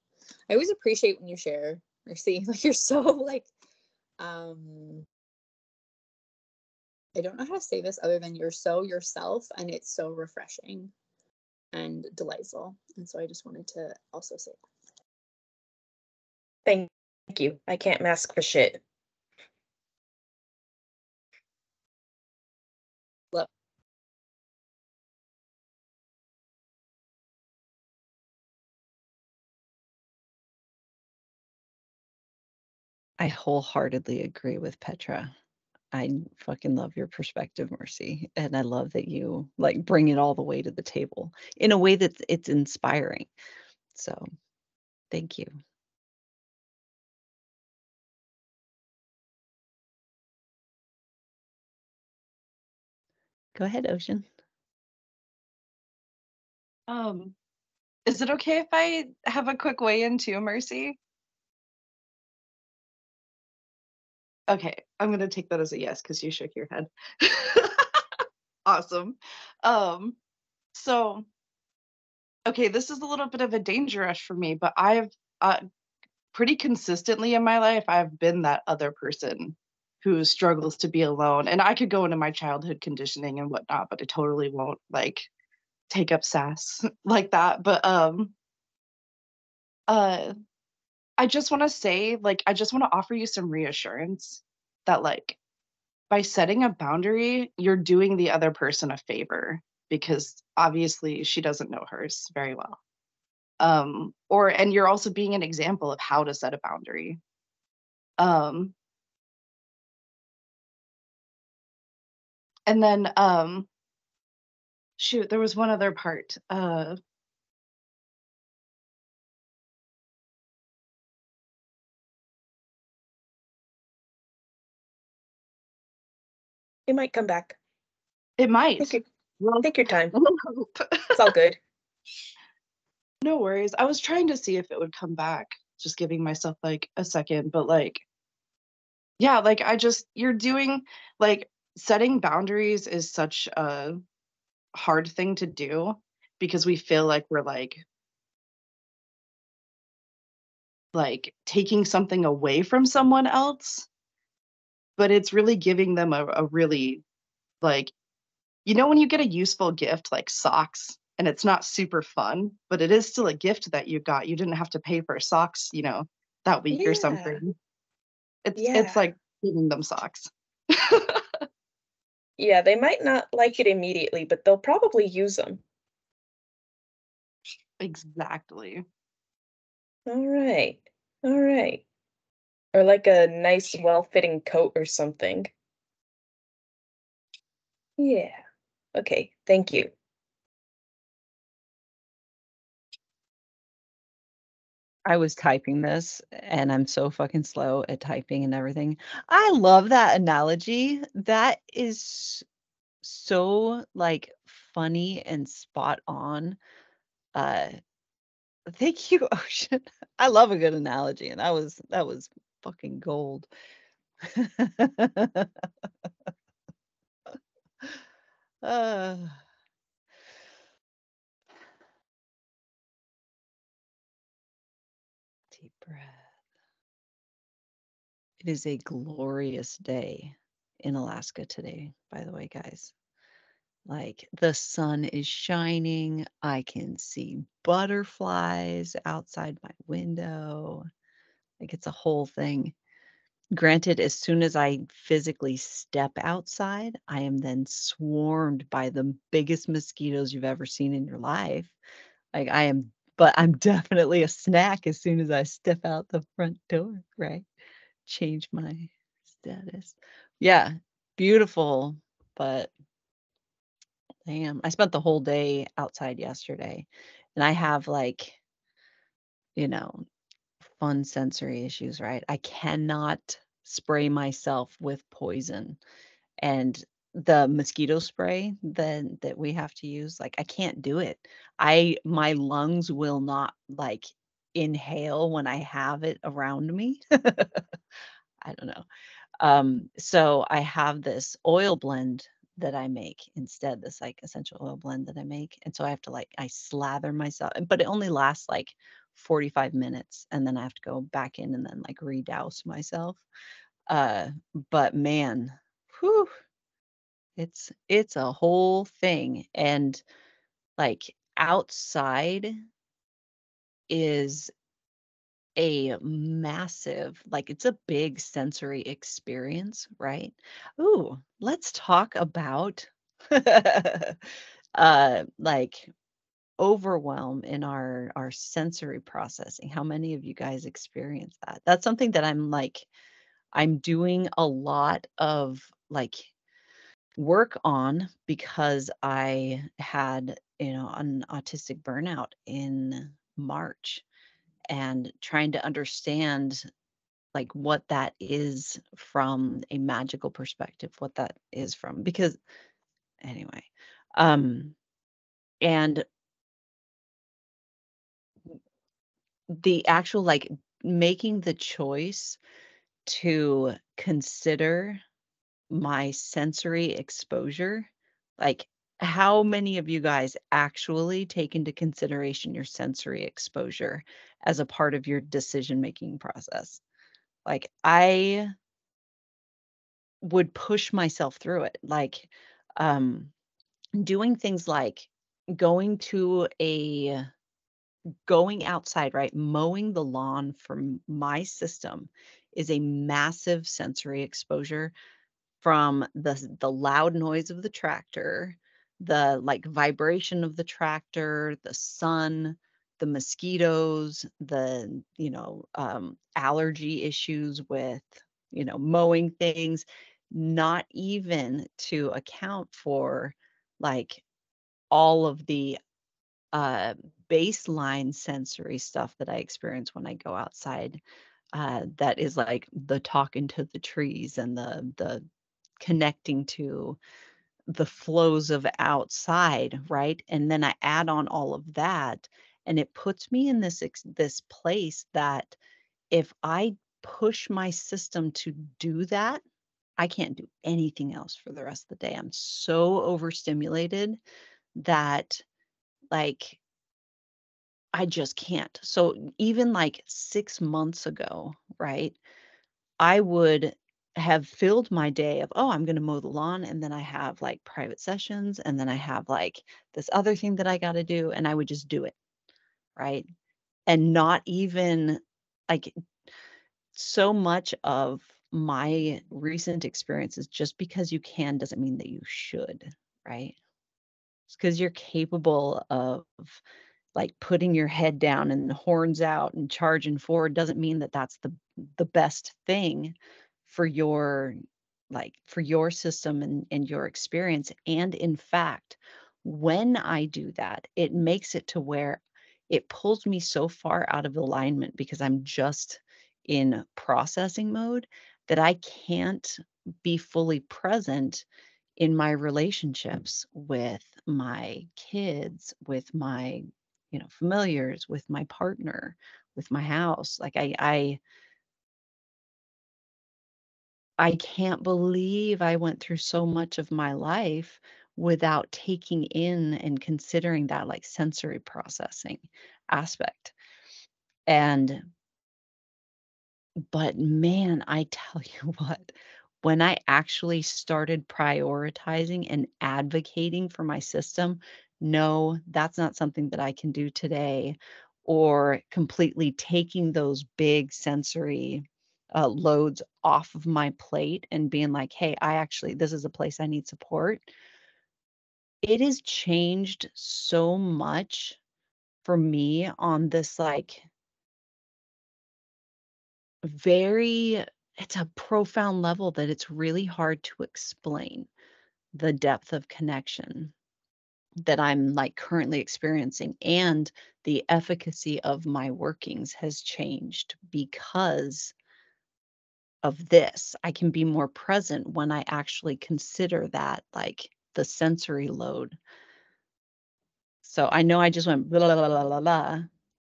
always appreciate when you share, Mercy. Like you're so like I don't know how to say this other than you're so yourself, and it's so refreshing and delightful. And so I just wanted to also say that. Thank you. I can't mask for shit. Love. I wholeheartedly agree with Petra. I fucking love your perspective, Mercy. And I love that you like bring it all the way to the table in a way that it's inspiring. So thank you. Go ahead, Ocean. Is it okay if I have a quick weigh in too, Mercy? Okay, I'm gonna take that as a yes because you shook your head. Awesome. So okay, this is a little bit of a danger rush for me, but I've pretty consistently in my life, I've been that other person who struggles to be alone. And I could go into my childhood conditioning and whatnot, but I totally won't like take up S.A.S like that. But I just want to say, like, I just want to offer you some reassurance that, like, by setting a boundary, you're doing the other person a favor because obviously she doesn't know hers very well. And you're also being an example of how to set a boundary. And then shoot, there was one other part. It might come back. It might. Take Well, your time. hope. It's all good. No worries. I was trying to see if it would come back, just giving myself like a second, but like, yeah, like you're doing, like, setting boundaries is such a hard thing to do because we feel like we're like taking something away from someone else, but it's really giving them a really, like, when you get a useful gift like socks and it's not super fun, but it is still a gift that you got. You didn't have to pay for socks, that week or Yeah. something. It's Yeah. like giving them socks. Yeah, they might not like it immediately, but they'll probably use them. Exactly. All right. All right. Or like a nice, well-fitting coat or something. Yeah. Okay, thank you. I was typing this and I'm so fucking slow at typing and everything. I love that analogy. That is so like funny and spot on. Uh Thank you, Ocean. I love a good analogy, and that was fucking gold. uh, Deep breath. It is a glorious day in Alaska today, by the way, guys. Like the sun is shining. I can see butterflies outside my window. Like it's a whole thing. Granted, as soon as I physically step outside, I am then swarmed by the biggest mosquitoes you've ever seen in your life. Like but I'm definitely a snack as soon as I step out the front door, right? Change my status. Yeah, beautiful, but damn, I spent the whole day outside yesterday and I have like, you know, fun sensory issues, right? I cannot spray myself with poison. And the mosquito spray then that we have to use, like I can't do it. My lungs will not like inhale when I have it around me. I don't know. So I have this oil blend that I make instead, this like essential oil blend that I make. And so I have to like I slather myself, but it only lasts like 45 minutes and then I have to go back in and then like redouse myself. Uh, but man, whew, it's a whole thing. And like outside is a massive, like it's a big sensory experience, right? Ooh, let's talk about like overwhelm in our sensory processing. How many of you guys experience that? That's something that I'm doing a lot of like work on because I had, an autistic burnout in March and trying to understand like what that is from a magical perspective, what that is from because anyway, um and the actual like making the choice to consider my sensory exposure, like how many of you guys actually take into consideration your sensory exposure as a part of your decision making process? Like I would push myself through it, like um doing things like going to a going outside, right? Mowing the lawn for my system is a massive sensory exposure from the loud noise of the tractor, the like vibration of the tractor, the sun, the mosquitoes, the, allergy issues with, mowing things, not even to account for like all of the baseline sensory stuff that I experience when I go outside. That is like the talking to the trees and the connecting to the flows of outside, right? And then I add on all of that, and it puts me in this place that if I push my system to do that, I can't do anything else for the rest of the day. I'm so overstimulated that like I just can't. So even like 6 months ago, right? I would have filled my day of, oh, I'm going to mow the lawn. And then I have like private sessions. And then I have like this other thing that I got to do. And I would just do it. Right. And not even like so much of my recent experiences, just because you can doesn't mean that you should. Right. It's because you're capable of like putting your head down and horns out and charging forward doesn't mean that that's the best thing for your for your system and your experience. And in fact, when I do that, it makes it to where it pulls me so far out of alignment because I'm just in processing mode that I can't be fully present in my relationships with my kids, with my familiars, with my partner, with my house. Like I can't believe I went through so much of my life without taking in and considering that like sensory processing aspect. And but man, I tell you what, when I actually started prioritizing and advocating for my system, no, that's not something that I can do today, or completely taking those big sensory loads off of my plate and being like, hey, this is a place I need support. It has changed so much for me on this like very it's a profound level that it's really hard to explain the depth of connection that I'm like currently experiencing, and the efficacy of my workings has changed because of this. I can be more present when I actually consider that like the sensory load. So I know I just went blah, blah, blah, blah, blah, blah.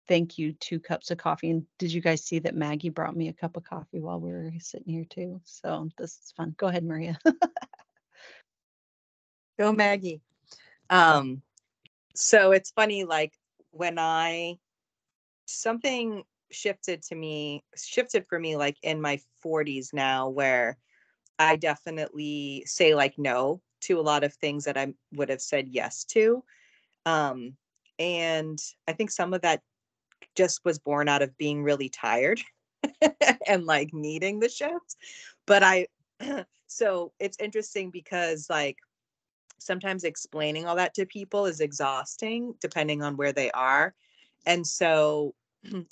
Thank you, 2 cups of coffee. And did you guys see that Maggie brought me a cup of coffee while we were sitting here too? So this is fun. Go ahead, Maria. Go Maggie. So it's funny, like when something shifted for me like in my 40s now, where I definitely say like no to a lot of things that I would have said yes to. And I think some of that just was born out of being really tired and like needing the shift. But so it's interesting because like sometimes explaining all that to people is exhausting depending on where they are. And so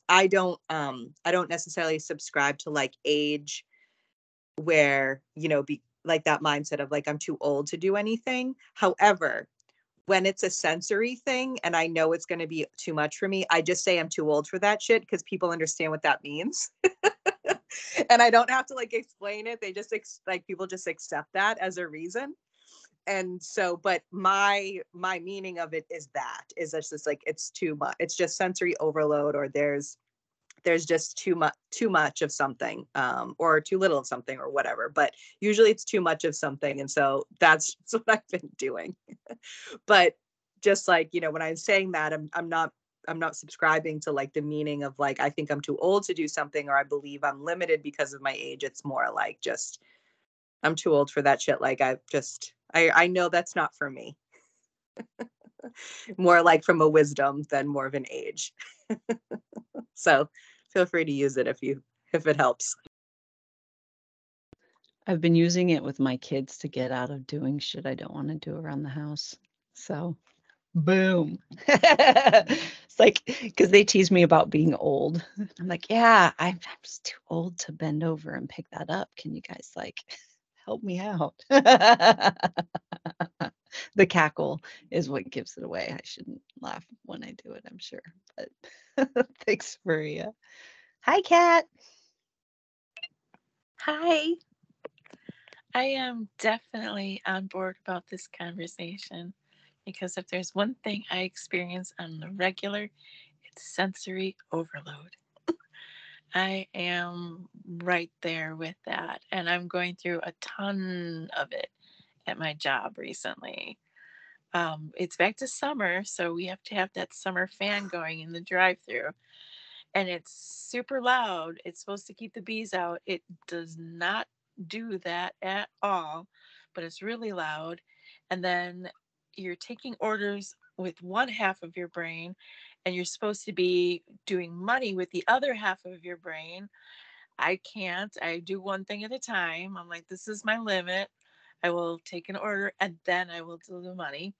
I don't necessarily subscribe to like age where, be like that mindset of like I'm too old to do anything. However, when it's a sensory thing and I know it's going to be too much for me, I just say I'm too old for that shit because people understand what that means. And I don't have to like explain it. They just like people just accept that as a reason. And so, but my meaning of it is just like it's too much. It's just sensory overload, or there's just too much of something, or too little of something, or whatever. But usually it's too much of something, and so that's what I've been doing. But just like, when I'm saying that, I'm not subscribing to like the meaning of like I think I'm too old to do something, or I believe I'm limited because of my age. It's more like just I'm too old for that shit. Like I know that's not for me. More like from a wisdom than more of an age. So feel free to use it if it helps. I've been using it with my kids to get out of doing shit I don't want to do around the house. So Boom. It's like, because they tease me about being old. I'm like, yeah, I'm just too old to bend over and pick that up. Can you guys like help me out? The cackle is what gives it away. I shouldn't laugh when I do it, I'm sure. But thanks, Maria. Hi, Kat. Hi. I am definitely on board about this conversation because if there's one thing I experience on the regular, it's sensory overload. I am right there with that. And I'm going through a ton of it at my job recently. It's back to summer, so we have to have that summer fan going in the drive through. And it's super loud. It's supposed to keep the bees out. It does not do that at all, but it's really loud. And then you're taking orders with one half of your brain, and you're supposed to be doing money with the other half of your brain. I can't. I do one thing at a time. I'm like, this is my limit. I will take an order and then I will do the money.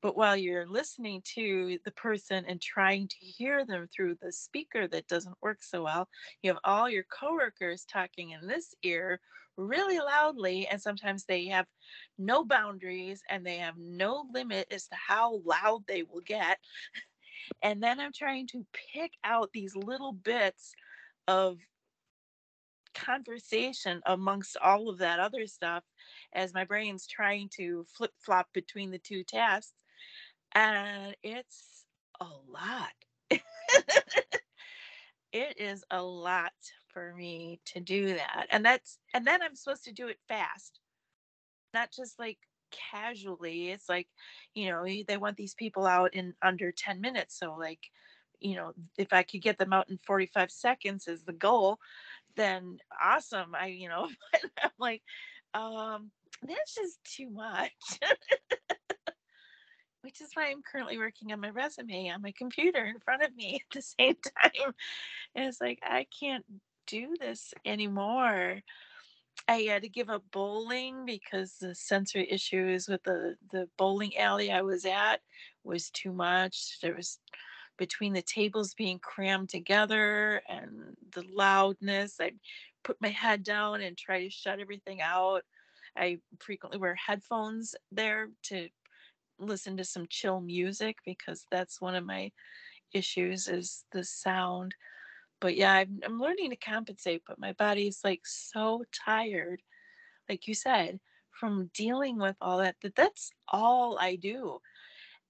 But while you're listening to the person and trying to hear them through the speaker that doesn't work so well, you have all your coworkers talking in this ear really loudly, and sometimes they have no boundaries and they have no limit as to how loud they will get. And then I'm trying to pick out these little bits of conversation amongst all of that other stuff as my brain's trying to flip flop between the two tasks, and it's a lot. It is a lot for me to do that. And then I'm supposed to do it fast, not just like casually. It's like, they want these people out in under 10 minutes. So like, if I could get them out in 45 seconds is the goal, then awesome. I'm like, that's just too much. Which is why I'm currently working on my resume on my computer in front of me at the same time. And it's like, I can't do this anymore. I had to give up bowling because the sensory issues with the bowling alley I was at was too much. There was between the tables being crammed together and the loudness. I put my head down and try to shut everything out. I frequently wear headphones there to listen to some chill music because that's one of my issues is the sound. But yeah, I'm learning to compensate, but my body's like so tired, like you said, from dealing with all that that's all I do.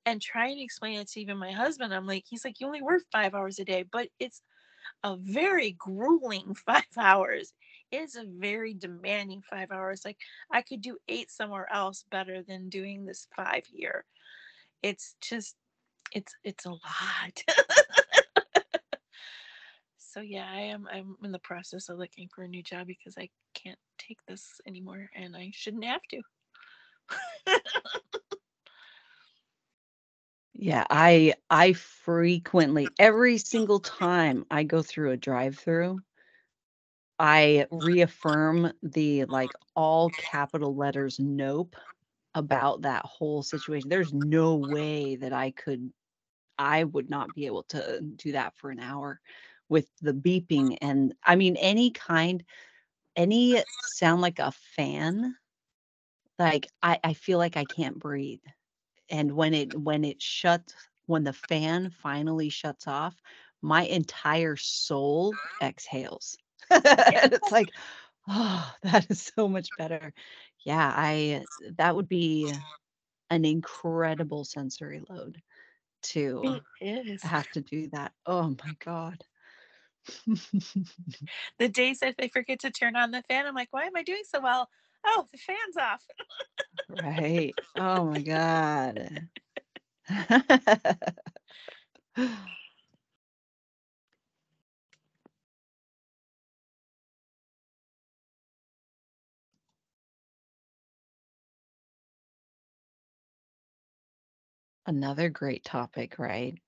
And trying to explain it to even my husband, I'm like, he's like, you only work 5 hours a day, but it's a very grueling 5 hours. It's a very demanding 5 hours. Like I could do 8 somewhere else better than doing this 5 here. It's just it's a lot. So yeah, I'm in the process of looking for a new job because I can't take this anymore and I shouldn't have to. Yeah, I frequently, every single time I go through a drive-through, I reaffirm the like all capital letters nope about that whole situation. There's no way that I would not be able to do that for an hour with the beeping. And I mean any sound like a fan, like I feel like I can't breathe. And when the fan finally shuts off, my entire soul exhales. And it's like, oh, that is so much better. Yeah, I that would be an incredible sensory load to It is. have to do that. Oh my God. The days that they forget to turn on the fan, I'm like, why am I doing so well? Oh, the fan's off. Right. Oh my God. Another great topic, right,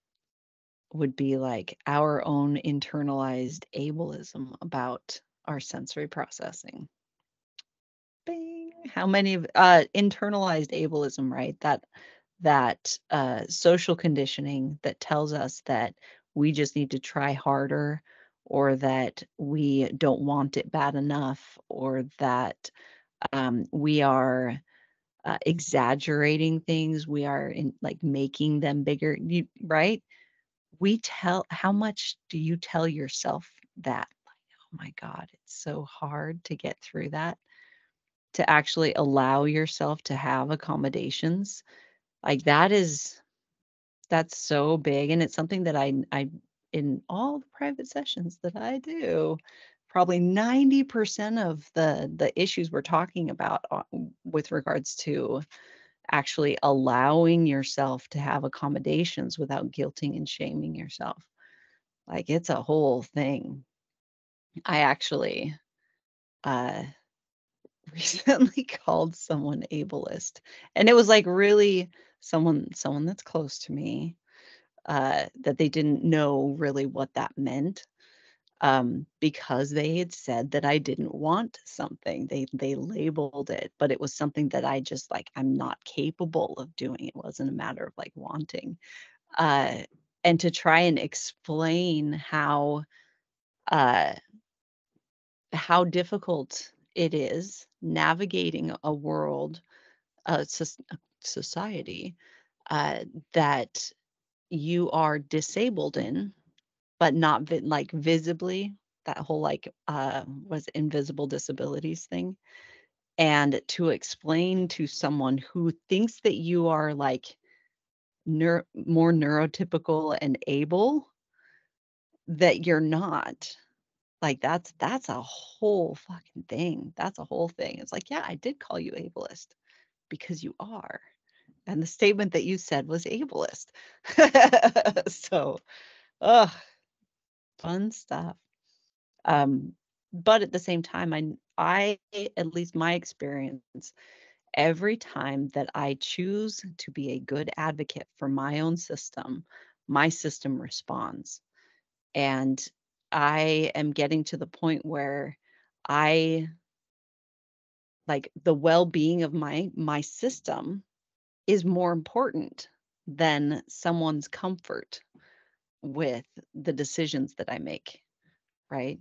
would be like our own internalized ableism about our sensory processing. Bing. How many of internalized ableism, right? that social conditioning that tells us that we just need to try harder, or that we don't want it bad enough, or that we are exaggerating things, we are like making them bigger, right? How much do you tell yourself that? Like, oh my God, it's so hard to get through that, to actually allow yourself to have accommodations. Like that's so big. And it's something that I in all the private sessions that I do, probably 90% of the issues we're talking about with regards to actually allowing yourself to have accommodations without guilting and shaming yourself. Like, it's a whole thing. I actually uh recently called someone ableist, and it was like really someone that's close to me, that they didn't know really what that meant, because they had said that I didn't want something. They labeled it, but it was something that I just like, I'm not capable of doing. It wasn't a matter of like wanting. Uh, and to try and explain uh, how difficult it is navigating a world, a society, uh, that you are disabled in, but not like visibly. That whole like was invisible disabilities thing, and to explain to someone who thinks that you are like more neurotypical and able, that you're not. Like, that's a whole fucking thing. That's a whole thing. It's like, yeah, I did call you ableist because you are. And the statement that you said was ableist. So, ugh, fun stuff. Um, but at the same time, I, at least my experience, every time that I choose to be a good advocate for my own system, my system responds. And I am getting to the point where I like the well-being of my system is more important than someone's comfort with the decisions that I make, right?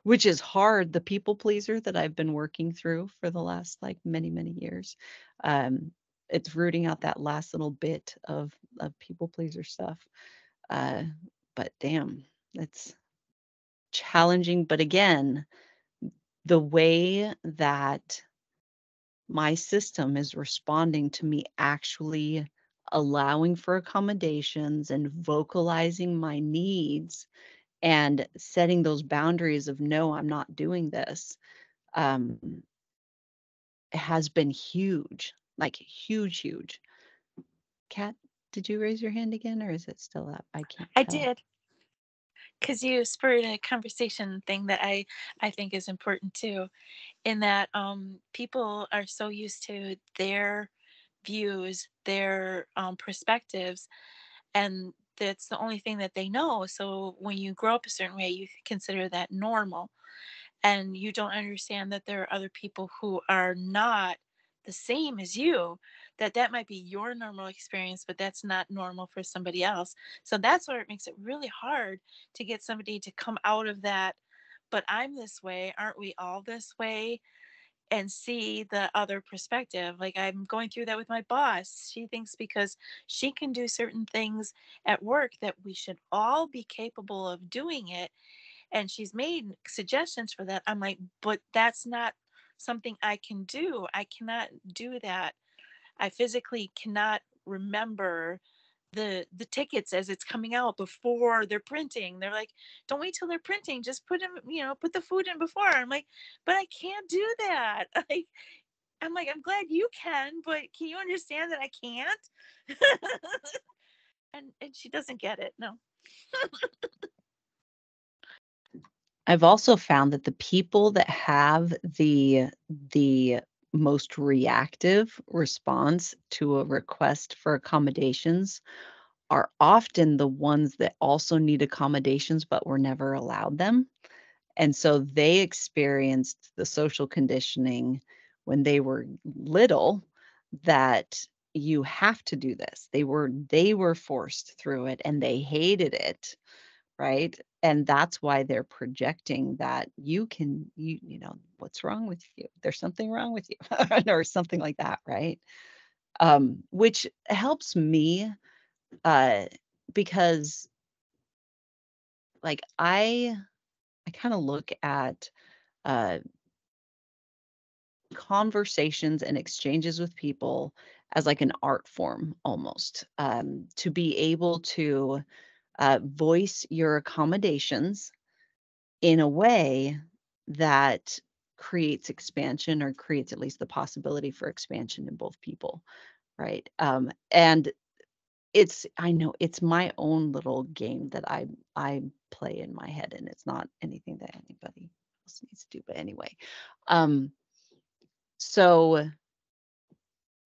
Which is hard. The people pleaser that I've been working through for the last like many years. Um, it's rooting out that last little bit of people pleaser stuff. Uh, but damn, it's challenging. But again, the way that my system is responding to me actually allowing for accommodations and vocalizing my needs and setting those boundaries of no, I'm not doing this, um, has been huge, like huge. Kat, did you raise your hand again, or is it still up? I can't I tell. did, because you spurred a conversation thing that I think is important too, in that people are so used to their views, their perspectives, and that's the only thing that they know. So when you grow up a certain way, you consider that normal, and you don't understand that there are other people who are not the same as you, that might be your normal experience, but that's not normal for somebody else. So that's where it makes it really hard to get somebody to come out of that, but I'm this way, aren't we all this way, and see the other perspective. Like, I'm going through that with my boss. She thinks because she can do certain things at work that we should all be capable of doing it, and she's made suggestions for that. I'm like, but that's not something I can do. I cannot do that. I physically cannot remember the tickets as it's coming out before they're printing. They're like, don't wait till they're printing, just put them, put the food in before. I'm like, but I can't do that. I'm like, I'm glad you can, but can you understand that I can't? And she doesn't get it. No. I've also found that the people that have the most reactive response to a request for accommodations are often the ones that also need accommodations but were never allowed them. And so they experienced the social conditioning when they were little, that you have to do this. They were forced through it and they hated it, right? And that's why they're projecting that you know, what's wrong with you? There's something wrong with you or something like that, right? Which helps me because like I kind of look at uh, conversations and exchanges with people as like an art form almost, to be able to voice your accommodations in a way that creates expansion or creates at least the possibility for expansion in both people, right? And I know it's my own little game that I play in my head, and it's not anything that anybody else needs to do. But anyway, so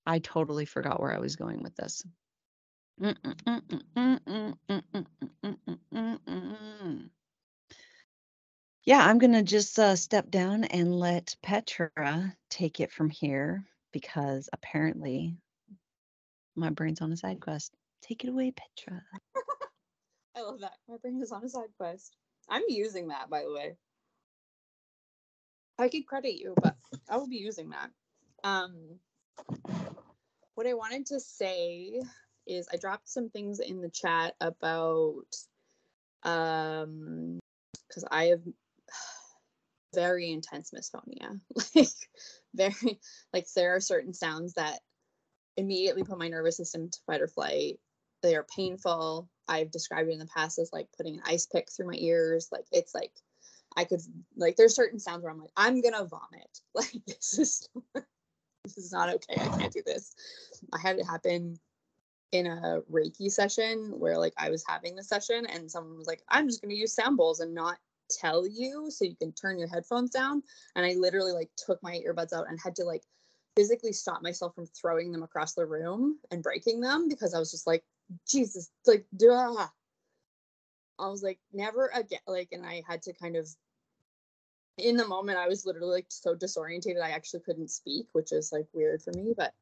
I totally forgot where I was going with this. Yeah, I'm gonna just step down and let Petra take it from here because apparently my brain's on a side quest. Take it away, Petra. I love that. My brain is on a side quest. I'm using that, by the way. I could credit you, but I will be using that. What I wanted to say is I dropped some things in the chat about because I have very intense misphonia. Like very like there are certain sounds that immediately put my nervous system to fight or flight. They are painful. I've described it in the past as like putting an ice pick through my ears. Like it's like I could like there's certain sounds where I'm like, I'm gonna vomit. Like this is not okay. I can't do this. I had it happen in a Reiki session where like I was having the session and someone was like, I'm just gonna use sound bowls and not tell you so you can turn your headphones down. And I literally like took my earbuds out and had to like physically stop myself from throwing them across the room and breaking them because I was just like, Jesus, like, duh. I was like, never again. Like, and I had to kind of, in the moment, I was literally like so disorientated, I actually couldn't speak, which is like weird for me. But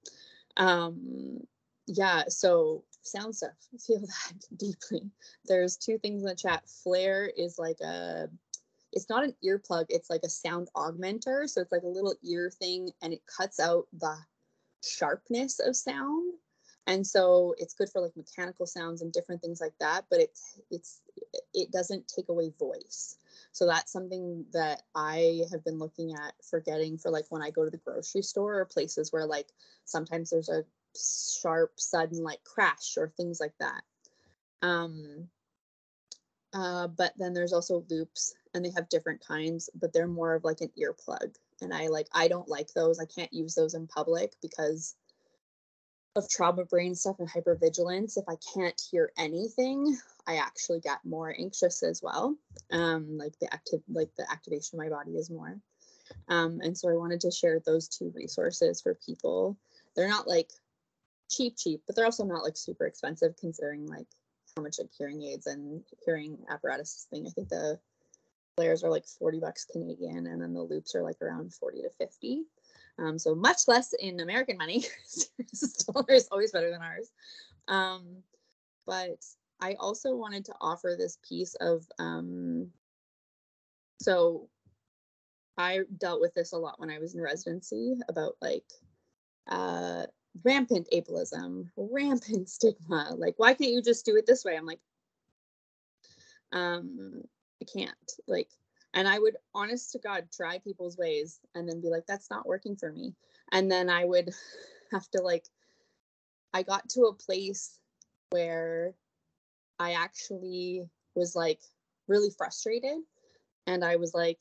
yeah, so sound stuff, I feel that deeply. There's two things in the chat. Flare is like it's not an earplug, it's like a sound augmenter. So it's like a little ear thing and it cuts out the sharpness of sound. And so it's good for like mechanical sounds and different things like that, but it doesn't take away voice. So that's something that I have been looking at for getting for like when I go to the grocery store or places where like sometimes there's a sharp sudden like crash or things like that. But then there's also loops and they have different kinds, but they're more of like an earplug. And I don't like those. I can't use those in public because of trauma brain stuff and hypervigilance. If I can't hear anything, I actually get more anxious as well. Like the activation of my body is more. And so I wanted to share those two resources for people. They're not like cheap, but they're also not like super expensive considering like how much like hearing aids and hearing apparatus thing. I think the flares are like $40 Canadian, and then the loops are like around 40 to 50. So much less in American money. $1 is always better than ours. But I also wanted to offer this piece of, so I dealt with this a lot when I was in residency about like rampant ableism, rampant stigma. Like, why can't you just do it this way? I'm like, I can't. Like, and I would, honest to God, try people's ways and then be like, that's not working for me. And then I would have to like, I got to a place where I actually was like really frustrated. And I was like,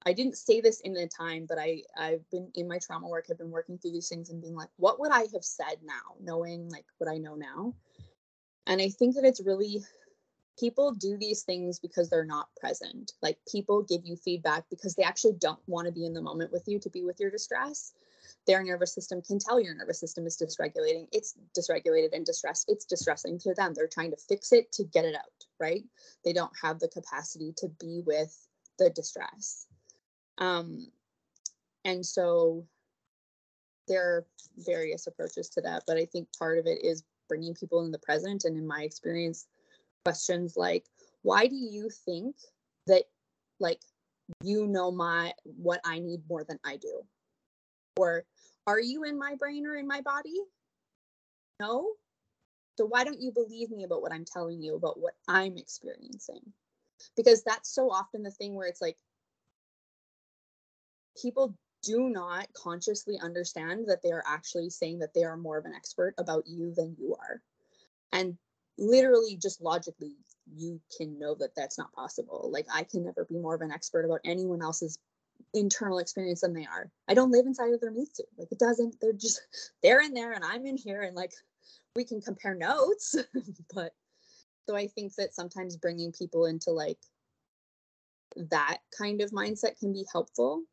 I didn't say this in the time, but I've been in my trauma work, I've been working through these things and being like, what would I have said now, knowing like what I know now? And I think that it's really, people do these things because they're not present. Like people give you feedback because they actually don't want to be in the moment with you to be with your distress. Their nervous system can tell your nervous system is dysregulating. It's dysregulated and distressed. It's distressing to them. They're trying to fix it to get it out, right? They don't have the capacity to be with the distress. And so there are various approaches to that, but I think part of it is bringing people in the present. And in my experience, questions like, why do you think that, like, you know what I need more than I do? Or, are you in my brain or in my body? No. So why don't you believe me about what I'm telling you about what I'm experiencing? Because that's so often the thing where it's like, people do not consciously understand that they are actually saying that they are more of an expert about you than you are. And literally, just logically, you can know that that's not possible. Like, I can never be more of an expert about anyone else's internal experience than they are. I don't live inside of their meat suit. Like, it doesn't, they're in there and I'm in here, and like, we can compare notes. But so I think that sometimes bringing people into like that kind of mindset can be helpful.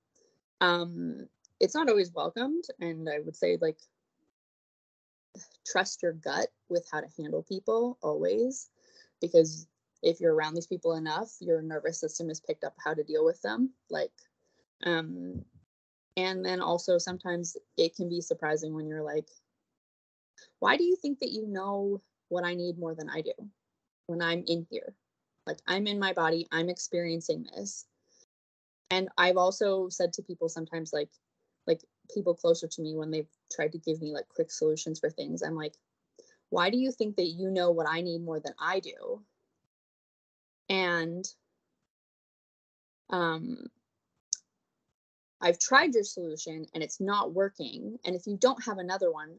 It's not always welcomed, and I would say, like, trust your gut with how to handle people always, because if you're around these people enough, your nervous system has picked up how to deal with them. Like, and then also sometimes it can be surprising when you're like, why do you think that you know what I need more than I do when I'm in here? Like, I'm in my body, I'm experiencing this. And I've also said to people sometimes, like people closer to me, when they've tried to give me like quick solutions for things, I'm like, why do you think that you know what I need more than I do? And I've tried your solution and it's not working. And if you don't have another one,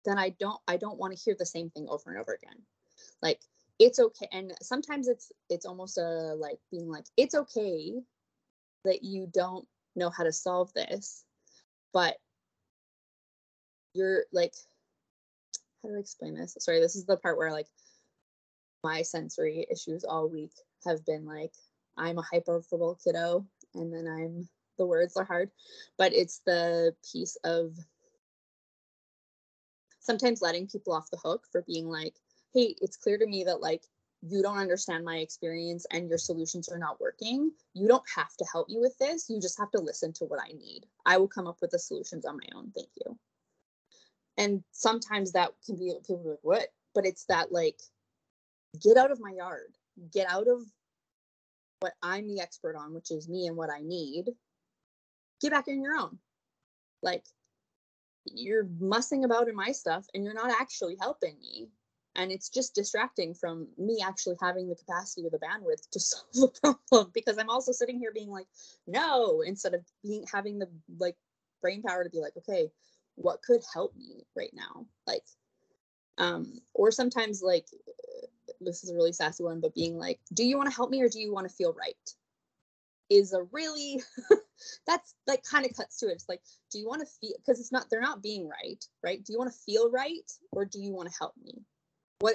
then I don't want to hear the same thing over and over again. Like, it's okay. And sometimes it's almost like being like, it's okay that you don't know how to solve this, but you're like, how do I explain this? Sorry, this is the part where like my sensory issues all week have been like, I'm a hyperverbal kiddo, and then the words are hard, but it's the piece of sometimes letting people off the hook for being like, hey, it's clear to me that like you don't understand my experience and your solutions are not working. You don't have to help me with this. You just have to listen to what I need. I will come up with the solutions on my own. Thank you. And sometimes that can be, people are like, what? But it's that like, get out of my yard. Get out of what I'm the expert on, which is me and what I need. Get back in your own. Like, you're mussing about in my stuff and you're not actually helping me. And it's just distracting from me actually having the capacity or the bandwidth to solve the problem, because I'm also sitting here being like, no, instead of having the like brain power to be like, okay, what could help me right now? Like, or sometimes like, this is a really sassy one, but being like, do you want to help me or do you want to feel right? Is a really, that's like kind of cuts to it. It's like, do you want to feel, because they're not being right? Do you want to feel right or do you want to help me?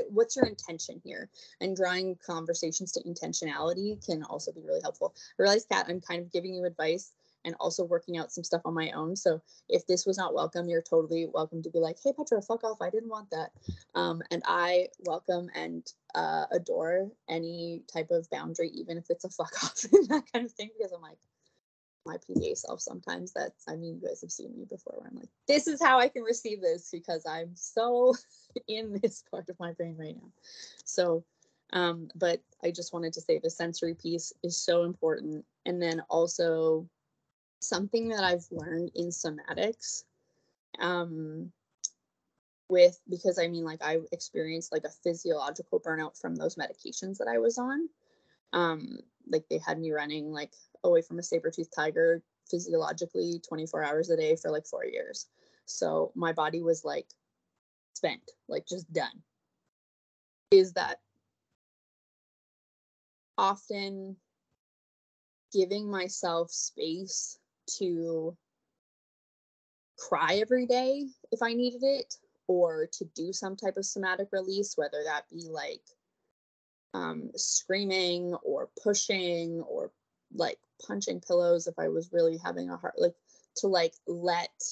What's your intention here? And drawing conversations to intentionality can also be really helpful. I realize, Kat, I'm kind of giving you advice and also working out some stuff on my own. So if this was not welcome, you're totally welcome to be like, hey, Petra, fuck off. I didn't want that. And I welcome and adore any type of boundary, even if it's a fuck off and that kind of thing, because I'm like, my PDA self sometimes, you guys have seen me before where I'm like, this is how I can receive this because I'm so in this part of my brain right now. So, but I just wanted to say the sensory piece is so important. And then also something that I've learned in somatics, because I experienced like a physiological burnout from those medications that I was on. Like, they had me running like away from a saber-toothed tiger physiologically 24 hours a day for like 4 years. So my body was like spent, like just done. Is that often giving myself space to cry every day if I needed it, or to do some type of somatic release, whether that be like screaming or pushing or like punching pillows if I was really having a heart, like to like let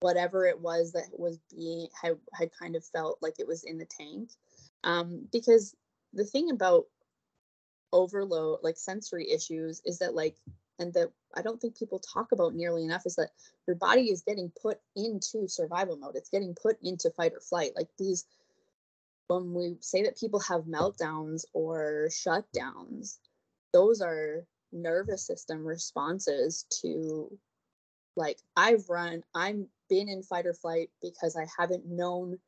whatever it was that was being had kind of felt like it was in the tank. Because the thing about overload, like sensory issues, is that like and that I don't think people talk about nearly enough, is that your body is getting put into survival mode. It's getting put into fight or flight. Like these, when we say that people have meltdowns or shutdowns, those are nervous system responses to, like, I've been in fight or flight because I haven't known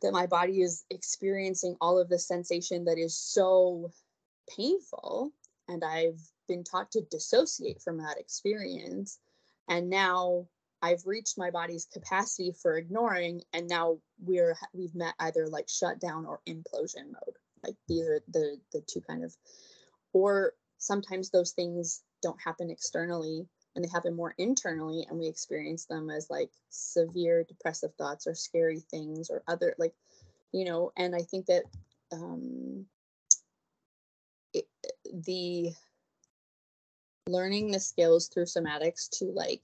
that my body is experiencing all of the sensation that is so painful, and I've been taught to dissociate from that experience, and now I've reached my body's capacity for ignoring, and now we've met either like shutdown or implosion mode. Like these are the two kind of, or sometimes those things don't happen externally and they happen more internally, and we experience them as like severe depressive thoughts or scary things or other, like, and I think that the learning the skills through somatics to like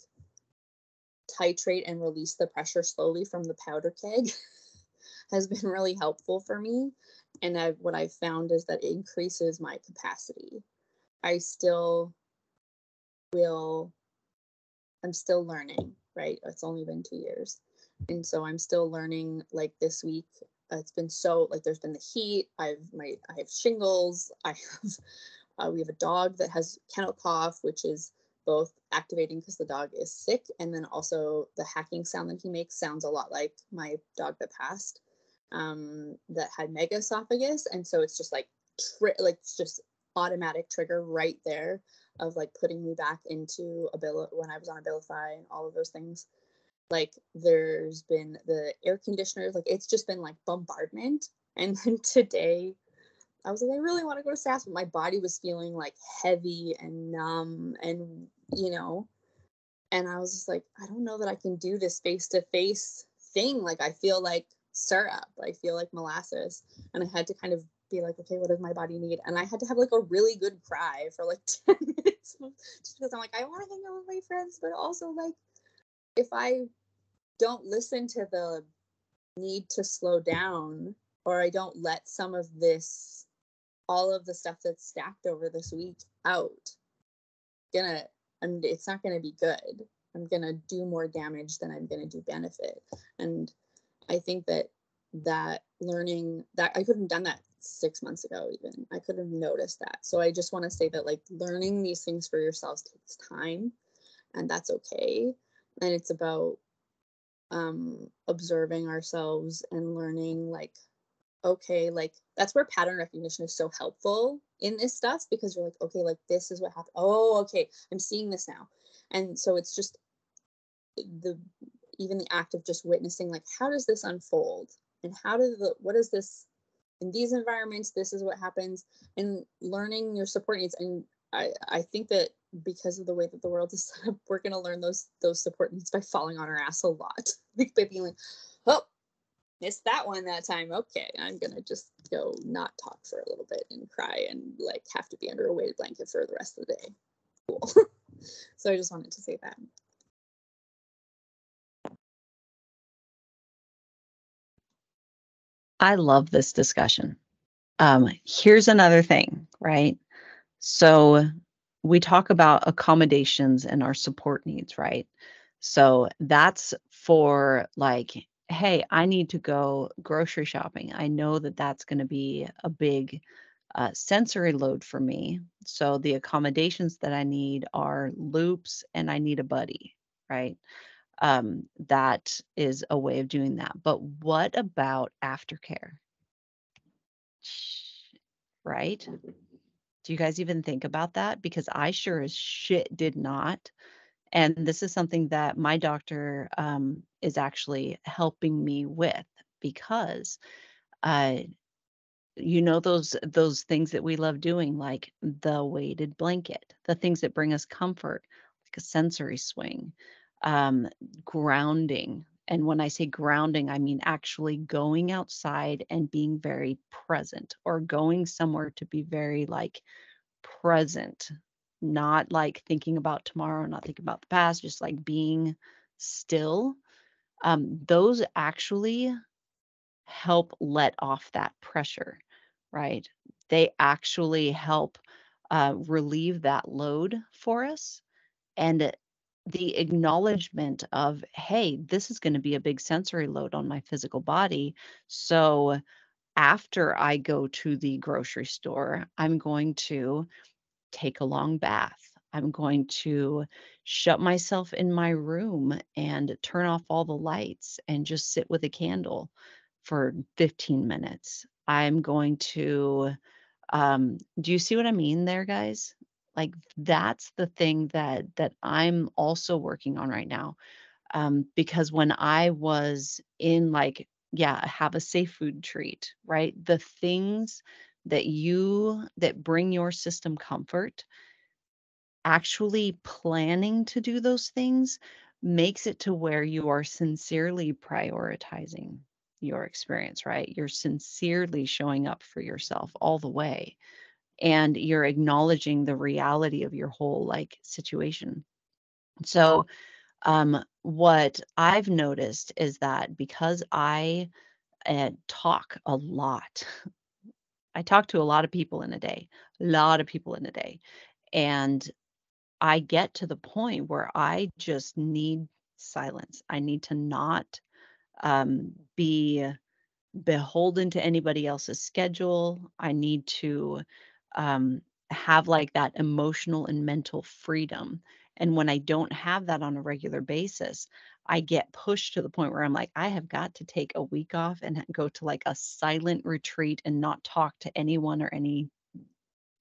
titrate and release the pressure slowly from the powder keg has been really helpful for me. And what I've found is that it increases my capacity. I'm still learning, right? It's only been 2 years. And so I'm still learning. Like this week, it's been so, like, there's been the heat. I have shingles. We have a dog that has kennel cough, which is both activating because the dog is sick, and then also the hacking sound that he makes sounds a lot like my dog that passed, that had mega esophagus. And so it's just like it's just automatic trigger right there of like putting me back into when I was on Abilify and all of those things. Like there's been the air conditioners, like it's just been like bombardment. And then today I was like, I really want to go to S.A.S.S, but my body was feeling like heavy and numb, and and I was just like, I don't know that I can do this face-to-face thing. Like I feel like syrup, I feel like molasses. And I had to kind of be like, okay, what does my body need? And I had to have like a really good cry for like 10 minutes just because I'm like, I want to hang out with my friends, but also like, if I don't listen to the need to slow down, or I don't let some of this, all of the stuff that's stacked over this week out, it's not gonna be good. I'm gonna do more damage than I'm gonna do benefit. And I think that learning that, I couldn't have done that 6 months ago. Even I could have noticed that. So I just want to say that like learning these things for yourselves takes time, and that's okay. And it's about observing ourselves and learning, like, okay, like that's where pattern recognition is so helpful in this stuff, because you're like, okay, like this is what happened. Oh, okay, I'm seeing this now. And so it's just even the act of just witnessing, like, how does this unfold, and what is this in these environments, this is what happens, and learning your support needs. And I think that because of the way that the world is set up, we're going to learn those support needs by falling on our ass a lot. Like by being like, oh, missed that one that time. Okay, I'm going to just go not talk for a little bit and cry and like have to be under a weighted blanket for the rest of the day. Cool. So I just wanted to say that. I love this discussion. Here's another thing, right? So we talk about accommodations and our support needs, right? So that's for like, hey, I need to go grocery shopping. I know that that's going to be a big sensory load for me. So the accommodations that I need are loops, and I need a buddy, right? That is a way of doing that. But what about aftercare? Right? Do you guys even think about that? Because I sure as shit did not. And this is something that my doctor is actually helping me with, because uh, those things that we love doing, like the weighted blanket, the things that bring us comfort, like a sensory swing, grounding. And when I say grounding, I mean actually going outside and being very present, or going somewhere to be very like present, not like thinking about tomorrow, not thinking about the past, just like being still. Those actually help let off that pressure, right? They actually help relieve that load for us. And the acknowledgement of, hey, this is going to be a big sensory load on my physical body. So after I go to the grocery store, I'm going to take a long bath. I'm going to shut myself in my room and turn off all the lights and just sit with a candle for 15 minutes. I'm going to, do you see what I mean there, guys? Like that's the thing that I'm also working on right now. Because when I was in like, yeah, have a safe food treat, right? The things that bring your system comfort, actually planning to do those things makes it to where you are sincerely prioritizing your experience, right? You're sincerely showing up for yourself all the way, and you're acknowledging the reality of your whole like situation. So, what I've noticed is that because I talk a lot, I talk to a lot of people in a day, a lot of people in a day. And I get to the point where I just need silence. I need to not be beholden to anybody else's schedule. I need to um, have like that emotional and mental freedom. And when I don't have that on a regular basis, I get pushed to the point where I'm like, I have got to take a week off and go to like a silent retreat and not talk to anyone or any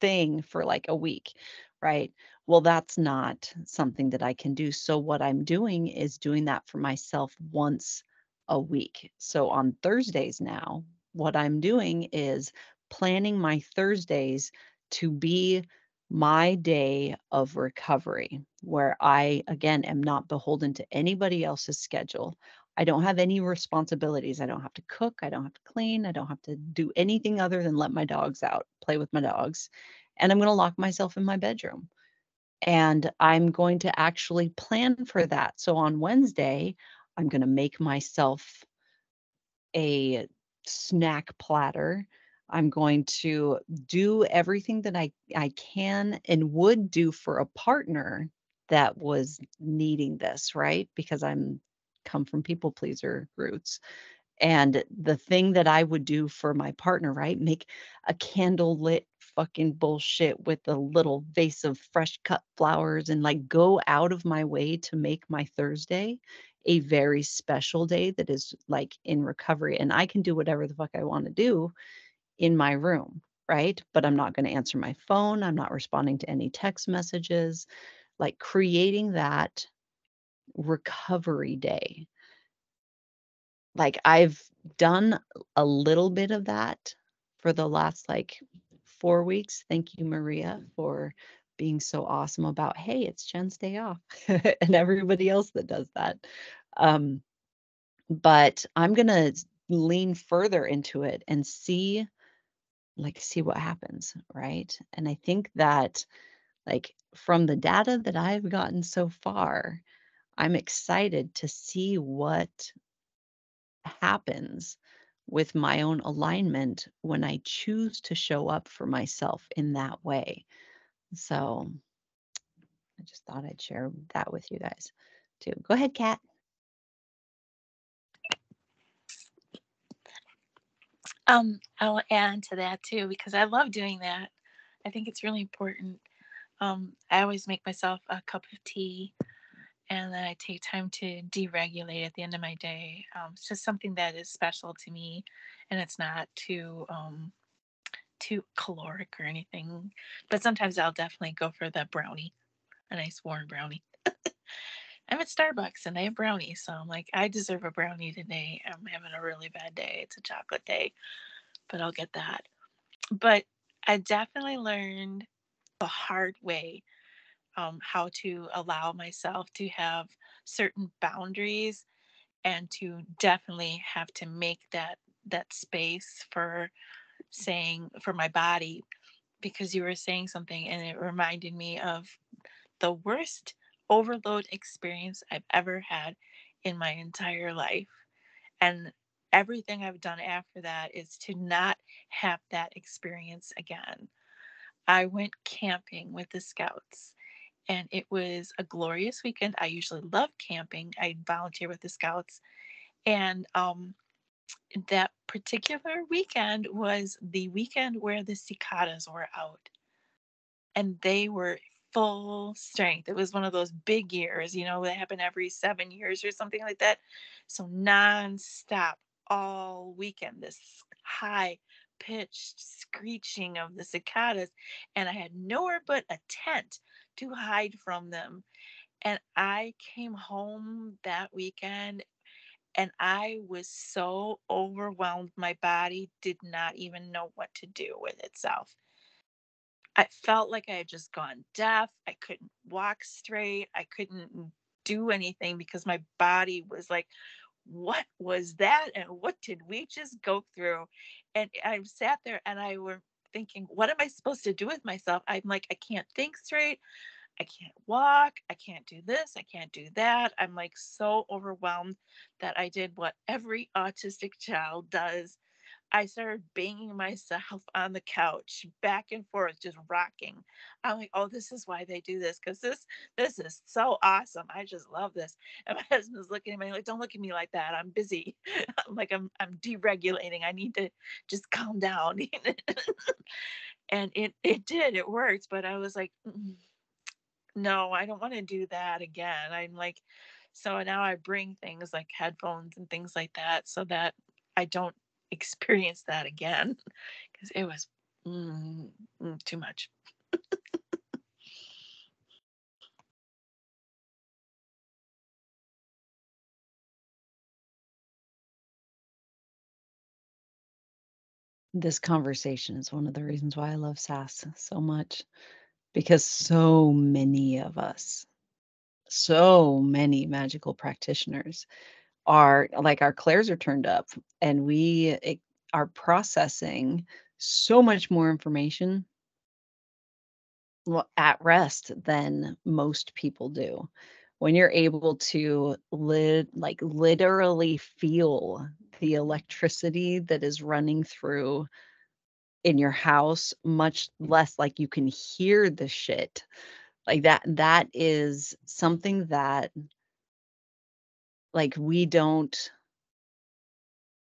thing for like a week, right? Well, that's not something that I can do. So what I'm doing is doing that for myself once a week. So on Thursdays now, what I'm doing is planning my Thursdays to be my day of recovery, where I, again, am not beholden to anybody else's schedule. I don't have any responsibilities. I don't have to cook. I don't have to clean. I don't have to do anything other than let my dogs out, play with my dogs. And I'm going to lock myself in my bedroom. And I'm going to actually plan for that. So on Wednesday, I'm going to make myself a snack platter. I'm going to do everything that I can and would do for a partner that was needing this, right? Because I'm come from people pleaser roots. And the thing that I would do for my partner, right? Make a candle lit fucking bullshit with a little vase of fresh cut flowers and like go out of my way to make my Thursday a very special day that is like in recovery. And I can do whatever the fuck I want to do in my room, right? But I'm not going to answer my phone. I'm not responding to any text messages, like creating that recovery day. Like, I've done a little bit of that for the last, like, 4 weeks. Thank you, Maria, for being so awesome about, "Hey, it's Jen's day off," and everybody else that does that. Um, but I'm gonna lean further into it and see what happens, right? And I think that, like, from the data that I've gotten so far, I'm excited to see what happens with my own alignment when I choose to show up for myself in that way. So I just thought I'd share that with you guys too. Go ahead, Kat. I'll add to that too because I love doing that. I think it's really important. I always make myself a cup of tea and then I take time to deregulate at the end of my day. It's just something that is special to me, and it's not too caloric or anything. But sometimes I'll definitely go for the brownie, a nice warm brownie. I'm at Starbucks and they have brownies, so I'm like, I deserve a brownie today. I'm having a really bad day. It's a chocolate day, but I'll get that. But I definitely learned the hard way how to allow myself to have certain boundaries and to definitely have to make that space for saying for my body, because you were saying something and it reminded me of the worst overload experience I've ever had in my entire life. And everything I've done after that is to not have that experience again. I went camping with the Scouts, and it was a glorious weekend. I usually love camping. I volunteer with the Scouts, and that particular weekend was the weekend where the cicadas were out, and they were full strength. It was one of those big years, they happen every 7 years or something like that. So nonstop all weekend, this high pitched screeching of the cicadas, and I had nowhere but a tent to hide from them. And I came home that weekend and I was so overwhelmed. My body did not even know what to do with itself. I felt like I had just gone deaf. I couldn't walk straight. I couldn't do anything because my body was like, what was that? And what did we just go through? And I sat there and I were thinking, what am I supposed to do with myself? I'm like, I can't think straight. I can't walk. I can't do this. I can't do that. I'm like so overwhelmed that I did what every autistic child does. I started banging myself on the couch back and forth, just rocking. I'm like, oh, this is why they do this, because this is so awesome. I just love this. And my husband's looking at me like, don't look at me like that. I'm busy. I'm like, I'm deregulating. I need to just calm down. And it did, it worked. But I was like, no, I don't want to do that again. I'm like, so now I bring things like headphones and things like that so that I don't experience that again because it was too much. This conversation is one of the reasons why I love S.A.S.S so much, because so many of us, so many magical practitioners are like our clairs are turned up and we are processing so much more information at rest than most people do. When you're able to literally feel the electricity that is running through in your house, much less like you can hear the shit like that is something that like we don't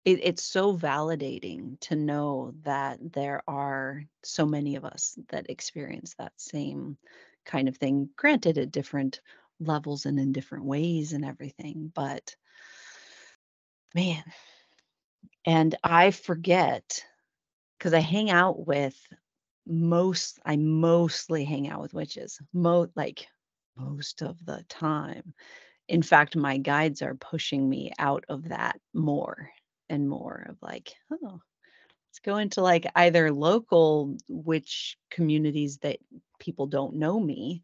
it's so validating to know that there are so many of us that experience that same kind of thing, granted at different levels and in different ways and everything, but man, and I forget because I hang out with I mostly hang out with witches most of the time. In fact, my guides are pushing me out of that more and more of like, oh, let's go into like either local witch communities that people don't know me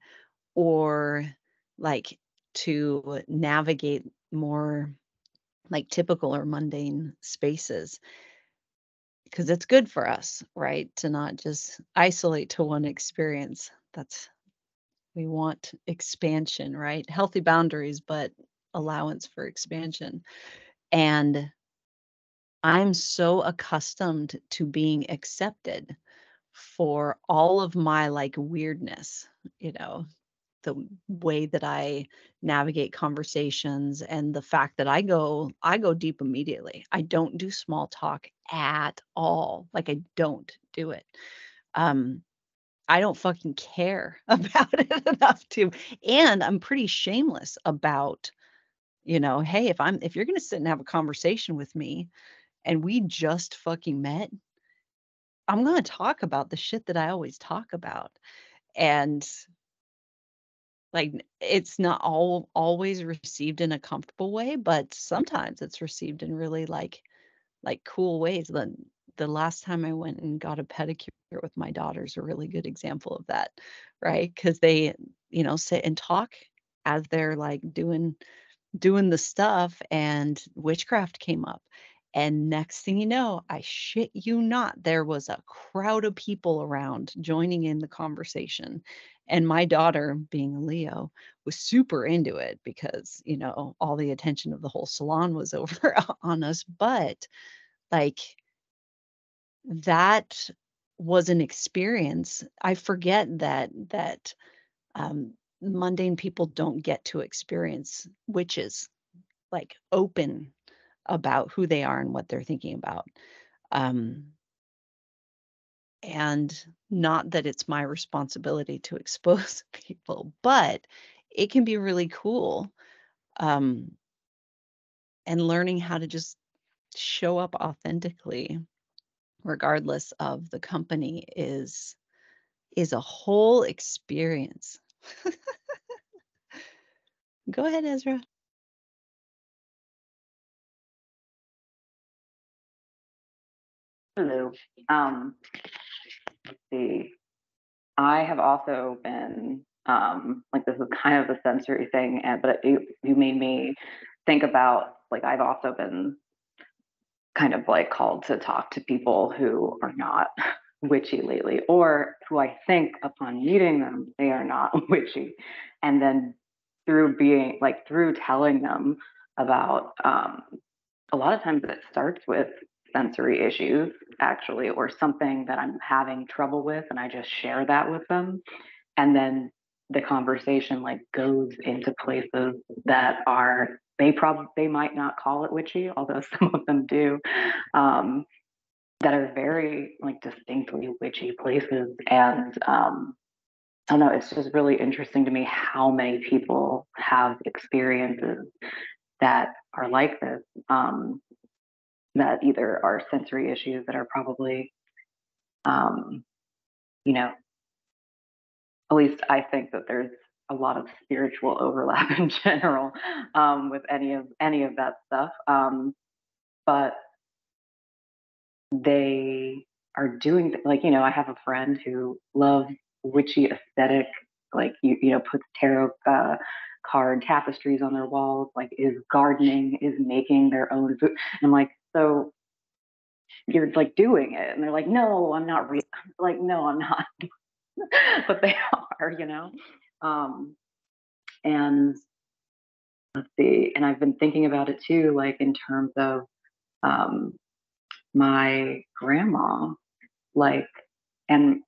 or like to navigate more like typical or mundane spaces because it's good for us, right? To not just isolate to one experience. We want expansion, right? Healthy boundaries, but allowance for expansion. And I'm so accustomed to being accepted for all of my like weirdness, you know, the way that I navigate conversations and the fact that I go deep immediately. I don't do small talk at all. Like I don't do it. Um I don't fucking care about it enough to, and I'm pretty shameless about, hey, if you're going to sit and have a conversation with me and we just fucking met, I'm going to talk about the shit that I always talk about. And like it's not always received in a comfortable way, but sometimes it's received in really like cool ways. The last time I went and got a pedicure with my daughter's a really good example of that, right? Because they, sit and talk as they're like doing the stuff, and witchcraft came up. And next thing you know, I shit you not, there was a crowd of people around joining in the conversation. And my daughter, being a Leo, was super into it because, all the attention of the whole salon was over on us. But like that was an experience. I forget that mundane people don't get to experience witches, like open about who they are and what they're thinking about. Um, and not that it's my responsibility to expose people, but it can be really cool. And learning how to just show up authentically, regardless of the company, is a whole experience. Go ahead, Ezra. Hello. Let's see. I have also been like, this is kind of a sensory thing, but you made me think about, like, I've also been kind of like called to talk to people who are not witchy lately, or who I think upon meeting them they are not witchy, and then through telling them about, a lot of times it starts with sensory issues, actually, or something that I'm having trouble with, and I just share that with them. And then the conversation like goes into places that are, they might not call it witchy, although some of them do, that are very like distinctly witchy places. And I don't know, it's just really interesting to me how many people have experiences that are like this, that either are sensory issues that are probably, um, you know, at least I think that there's a lot of spiritual overlap in general, with any of that stuff. But they are doing, like, I have a friend who loves witchy aesthetic, like, puts tarot card tapestries on their walls, like, is gardening, is making their own food. And I'm like, so you're like doing it? And they're like, no, I'm not like, no, I'm not. But they are. Um, and let's see, and I've been thinking about it too, like in terms of, um, my grandma, like, and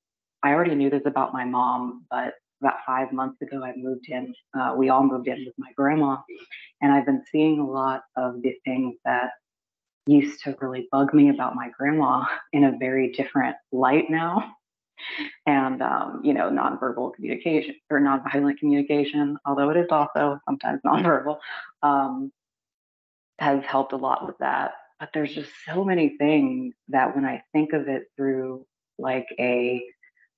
I already knew this about my mom, but about 5 months ago, I moved in. We all moved in with my grandma, and I've been seeing a lot of the things that used to really bug me about my grandma in a very different light now. And nonverbal communication, or nonviolent communication, although it is also sometimes nonverbal, um, has helped a lot with that. But there's just so many things that when I think of it through like a,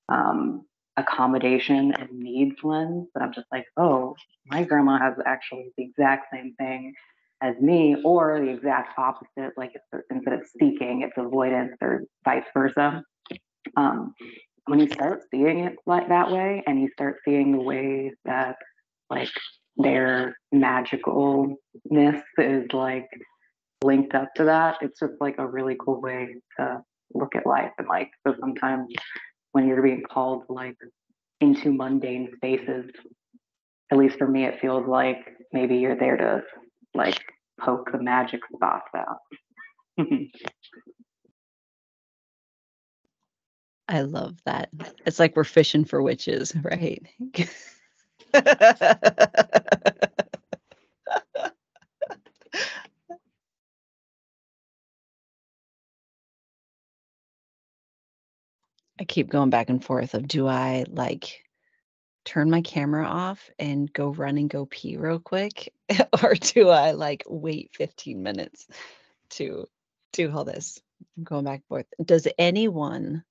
um, accommodation and needs lens, that I'm just like, oh, my grandma has actually the exact same thing as me, or the exact opposite. Like, instead of seeking, it's avoidance, or vice versa. Um, when you start seeing it like that way, and you start seeing the ways that like their magicalness is like linked up to that, it's just like a really cool way to look at life. And like, so sometimes when you're being called like into mundane spaces, at least for me, it feels like maybe you're there to like poke the magic spots out. I love that. It's like we're fishing for witches, right? I keep going back and forth of, do I like turn my camera off and go run and go pee real quick? Or do I like wait 15 minutes to do all this? I'm going back and forth. Does anyone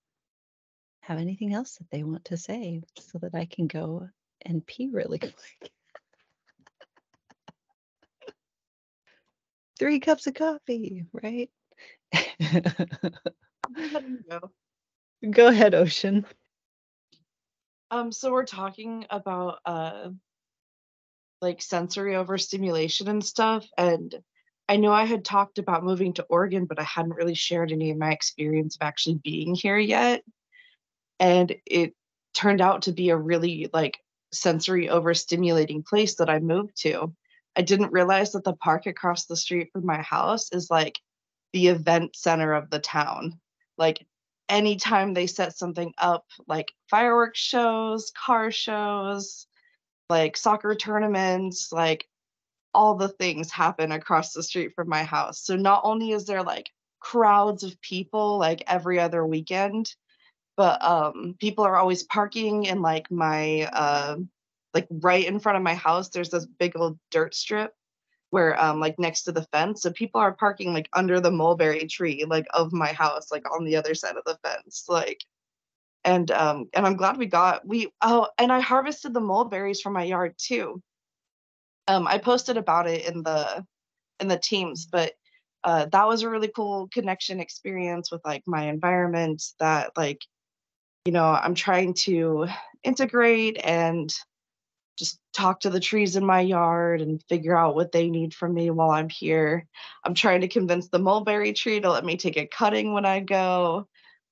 have anything else that they want to say so that I can go and pee really quick? 3 cups of coffee, right? Go. Go ahead, Ocean. So we're talking about like sensory overstimulation and stuff, and I know I had talked about moving to Oregon, but I hadn't really shared any of my experience of actually being here yet. And it turned out to be a really like sensory overstimulating place that I moved to. I didn't realize that the park across the street from my house is like the event center of the town. Like, anytime they set something up, like fireworks shows, car shows, like soccer tournaments, like all the things happen across the street from my house. So not only is there like crowds of people like every other weekend, but people are always parking in like my like right in front of my house. There's this big old dirt strip where like next to the fence. So people are parking like under the mulberry tree like of my house, like on the other side of the fence. Like and I'm glad and I harvested the mulberries from my yard too. I posted about it in the teams, but that was a really cool connection experience with like my environment that like, you know, I'm trying to integrate and just talk to the trees in my yard and figure out what they need from me while I'm here. I'm trying to convince the mulberry tree to let me take a cutting when I go.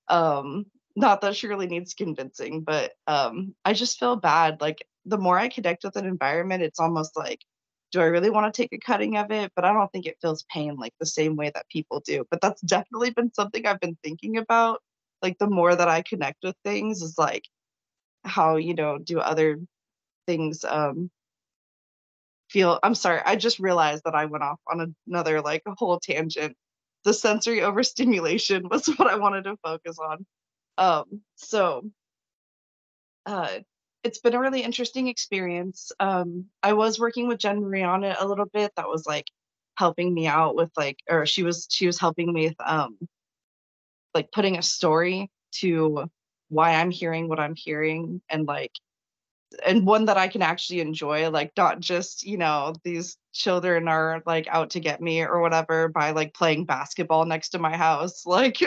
Um, Not that she really needs convincing, but I just feel bad. Like the more I connect with an environment, it's almost like, do I really want to take a cutting of it? But I don't think it feels pain like the same way that people do. But that's definitely been something I've been thinking about. Like the more that I connect with things is like how, you know, do other things feel. I'm sorry, I just realized that I went off on another like a whole tangent. The sensory overstimulation was what I wanted to focus on. So uh, it's been a really interesting experience. I was working with Jen Marie on it a little bit. That was like helping me out with like, or she was helping me with like putting a story to why I'm hearing what I'm hearing and like and one that I can actually enjoy, like not just, you know, these children are like out to get me or whatever by like playing basketball next to my house. Like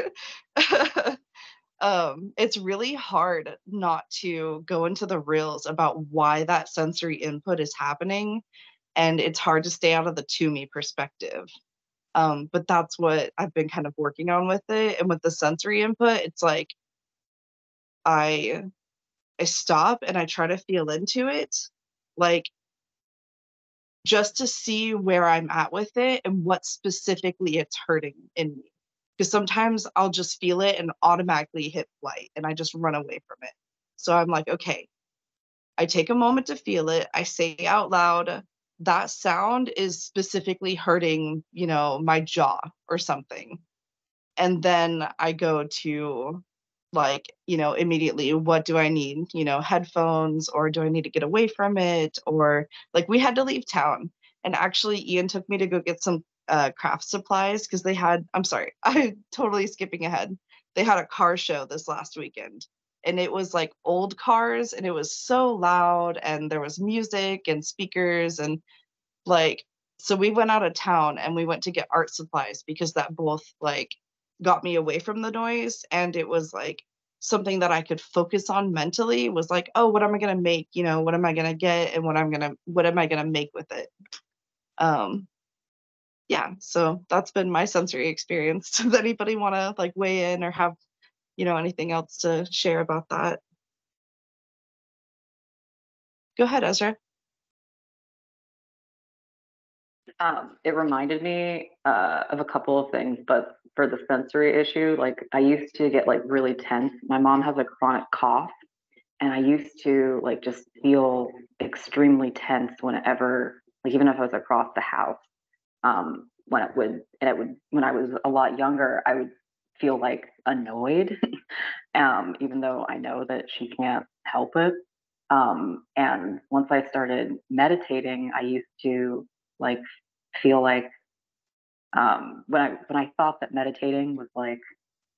it's really hard not to go into the reels about why that sensory input is happening. And it's hard to stay out of the to me perspective. But that's what I've been kind of working on with it. And with the sensory input, it's like I I stop and I try to feel into it, like just to see where I'm at with it and what specifically it's hurting in me. Because sometimes I'll just feel it and automatically hit flight and I just run away from it. So I'm like, okay, I take a moment to feel it. I say out loud, that sound is specifically hurting, you know, my jaw or something. And then I go to like, you know, immediately, what do I need? You know, headphones, or do I need to get away from it? Or like we had to leave town. And actually Ian took me to go get some craft supplies because they had, I'm sorry, I totally skipping ahead. They had a car show this last weekend. And it was like old cars and it was so loud and there was music and speakers and like, so we went out of town and we went to get art supplies because that both like got me away from the noise and it was like something that I could focus on mentally was like, oh, what am I gonna make? You know, what am I gonna get and what am I gonna make with it? Um yeah, so that's been my sensory experience. Does anybody wanna like weigh in or have, you know, anything else to share about that? Go ahead, Ezra. It reminded me of a couple of things, but for the sensory issue, like I used to get like really tense. My mom has a chronic cough, and I used to like just feel extremely tense whenever, like even if I was across the house. When I was a lot younger, I would feel like annoyed, even though I know that she can't help it. And once I started meditating, I used to like feel like when I thought that meditating was like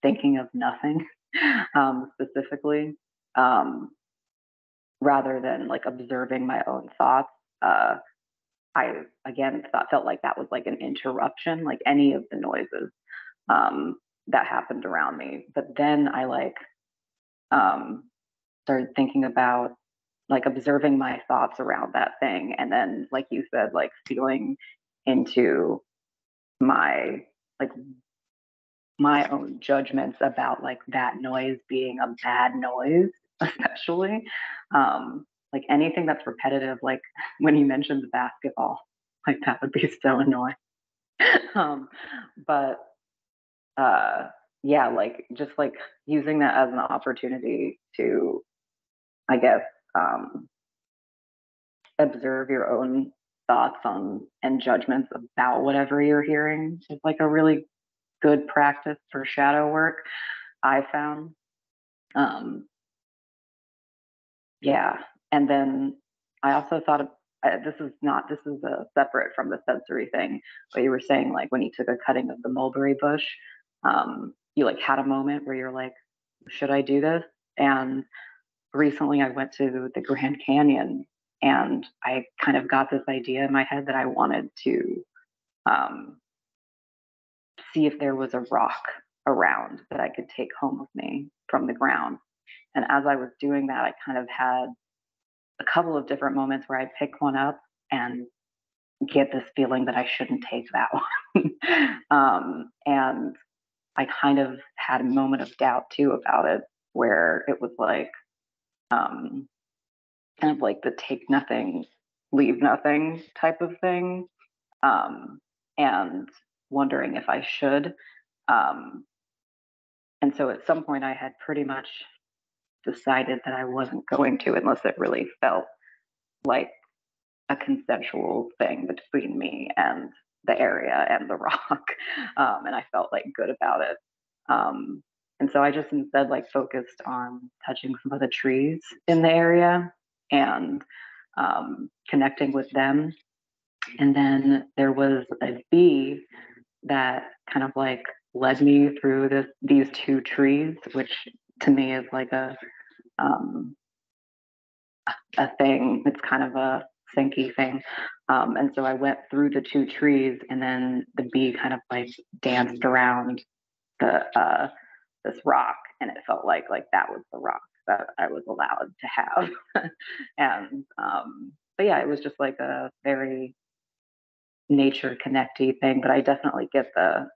thinking of nothing specifically, um, rather than like observing my own thoughts. I again felt like that was like an interruption, like any of the noises that happened around me. But then I like um, started thinking about like observing my thoughts around that thing, and then like you said, like feeling into my like my own judgments about like that noise being a bad noise, especially like anything that's repetitive. Like when you mentioned the basketball, like that would be so annoying. um, but yeah, like just like using that as an opportunity to, I guess, observe your own thoughts on and judgments about whatever you're hearing is like a really good practice for shadow work, I found. Um, yeah. And then I also thought of, this is separate from the sensory thing, but you were saying like when you took a cutting of the mulberry bush, you like had a moment where you're like, should I do this? And recently I went to the Grand Canyon and I kind of got this idea in my head that I wanted to um, see if there was a rock around that I could take home with me from the ground. And as I was doing that, I kind of had a couple of different moments where I'd pick one up and get this feeling that I shouldn't take that one. And I kind of had a moment of doubt too about it, where it was like, um, kind of like the take nothing, leave nothing type of thing. Um, and wondering if I should. Um, and so at some point, I had pretty much decided that I wasn't going to unless it really felt like a consensual thing between me and the area and the rock. And I felt like good about it. Um, and so I just instead like focused on touching some of the trees in the area and connecting with them. And then there was a bee that kind of like led me through these two trees, which to me is like um, a thing. It's kind of a sinky thing. And so I went through the two trees, and then the bee kind of like danced around the this rock, and it felt like that was the rock that I was allowed to have. And but yeah, it was just like a very nature connecty thing. But I definitely get the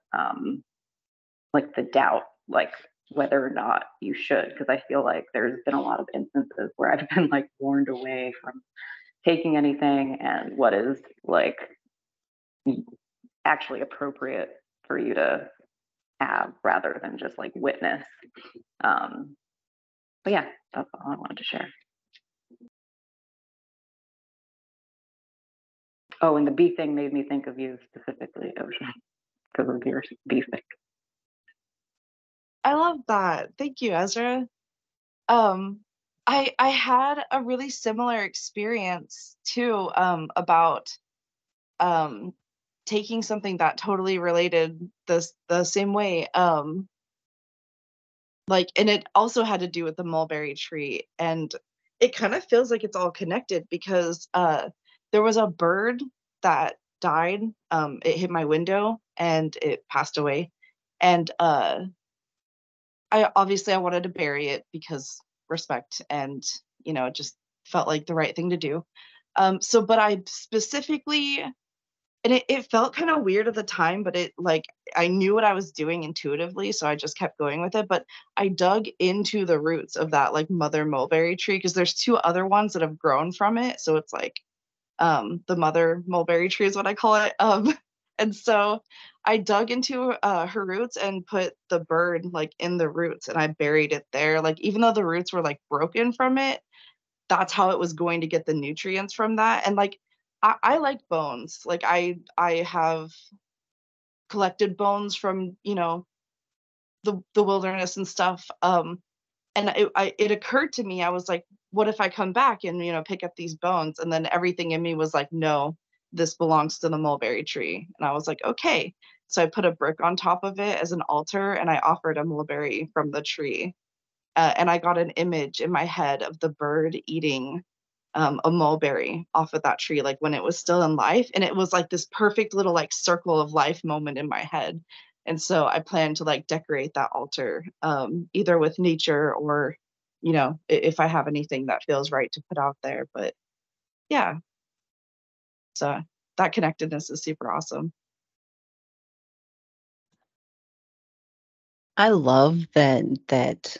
like the doubt, like whether or not you should, because I feel like there's been a lot of instances where I've been like warned away from taking anything and what is like actually appropriate for you to have rather than just like witness. Um, but yeah, that's all I wanted to share. Oh, and the bee thing made me think of you specifically, Ocean, because of your bee thing. I love that. Thank you, Ezra. Um, I had a really similar experience too, about um taking something that totally related the same way. Like, and it also had to do with the mulberry tree, and it kind of feels like it's all connected because there was a bird that died. It hit my window and it passed away, and I wanted to bury it because respect, and it just felt like the right thing to do. So but I specifically, and it felt kind of weird at the time, but it like I knew what I was doing intuitively, so I just kept going with it. But I dug into the roots of that like mother mulberry tree because there's two other ones that have grown from it. So it's like the mother mulberry tree is what I call it. And so I dug into her roots and put the bird like in the roots, and I buried it there. Like even though the roots were like broken from it, that's how it was going to get the nutrients from that. And like I like bones. Like I have collected bones from the wilderness and stuff. And it occurred to me, I was like, what if I come back and pick up these bones? And then everything in me was like, no, this belongs to the mulberry tree. And I was like, okay. So I put a brick on top of it as an altar, and I offered a mulberry from the tree. And I got an image in my head of the bird eating a mulberry off of that tree, like when it was still in life. And it was like this perfect little like circle of life moment in my head. And so I plan to like decorate that altar, either with nature or, if I have anything that feels right to put out there. But yeah, so that connectedness is super awesome. I love that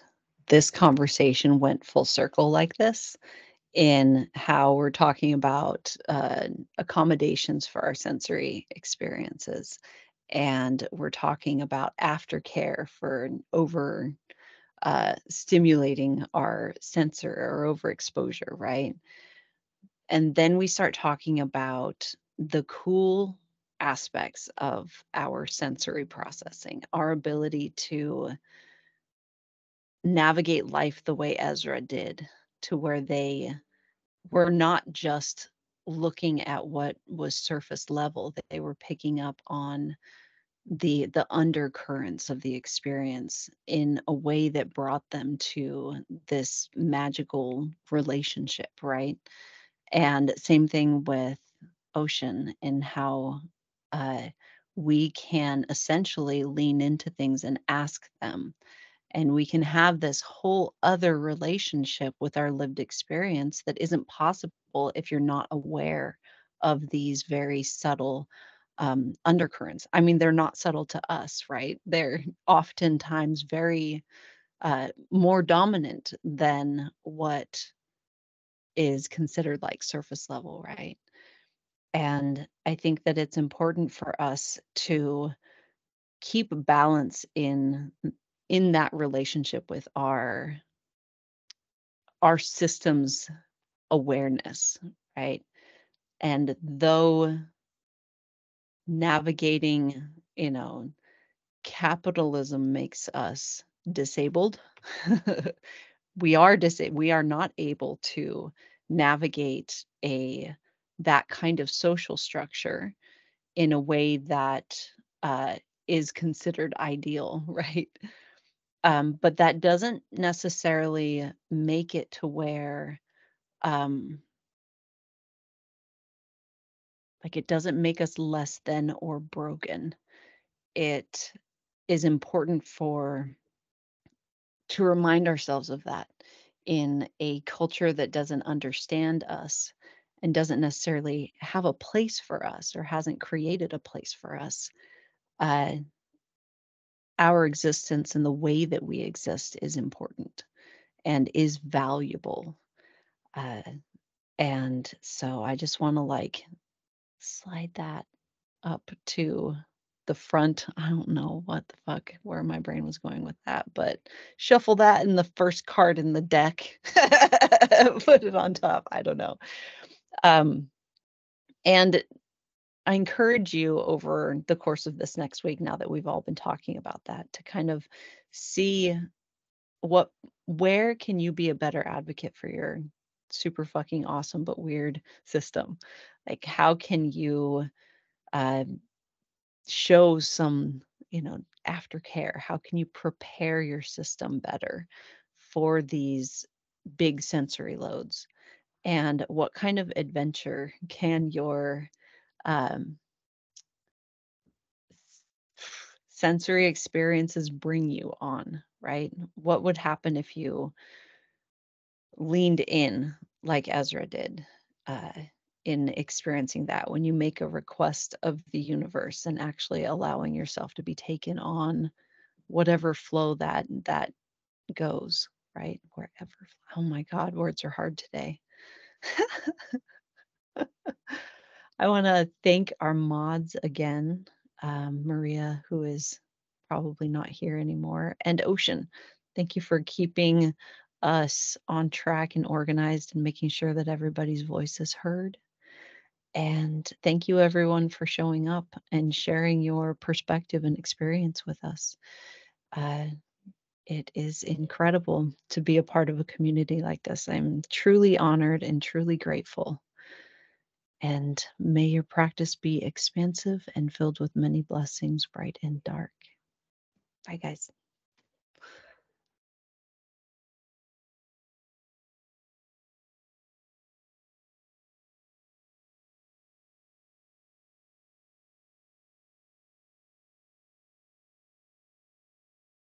this conversation went full circle like this in how we're talking about accommodations for our sensory experiences. And we're talking about aftercare for over stimulating our sensor or overexposure, right? And then we start talking about the cool aspects of our sensory processing, our ability to navigate life the way Ezra did, to where they were not just looking at what was surface level, that they were picking up on the undercurrents of the experience in a way that brought them to this magical relationship, right? And same thing with ocean and how uh, we can essentially lean into things and ask them. And we can have this whole other relationship with our lived experience that isn't possible if you're not aware of these very subtle undercurrents. I mean, they're not subtle to us, right? They're oftentimes very more dominant than what is considered like surface level, right? And I think that it's important for us to keep balance in that relationship with our systems awareness, right? And though navigating, you know, capitalism makes us disabled, we are not able to navigate a that kind of social structure in a way that uh, is considered ideal, right? But that doesn't necessarily make it to where, um, like, it doesn't make us less than or broken. It is important to remind ourselves of that in a culture that doesn't understand us and doesn't necessarily have a place for us or hasn't created a place for us. Uh, our existence and the way that we exist is important and is valuable. Uh, and so I just want to like slide that up to the front. I don't know what the fuck, where my brain was going with that, but shuffle that in the first card in the deck, put it on top. I don't know. Um, and I encourage you over the course of this next week, now that we've all been talking about that, to kind of see what, where can you be a better advocate for your super fucking awesome but weird system? Like, how can you uh, show some, you know, aftercare? How can you prepare your system better for these big sensory loads? And what kind of adventure can your um, sensory experiences bring you on, right? What would happen if you leaned in like Ezra did uh, in experiencing that, when you make a request of the universe and actually allowing yourself to be taken on whatever flow that goes, right? Wherever. Oh my God, words are hard today. I want to thank our mods again, Maria, who is probably not here anymore, and Ocean. Thank you for keeping us on track and organized and making sure that everybody's voice is heard. And thank you, everyone, for showing up and sharing your perspective and experience with us. Uh, it is incredible to be a part of a community like this. I'm truly honored and truly grateful. And may your practice be expansive and filled with many blessings, bright and dark. Bye, guys.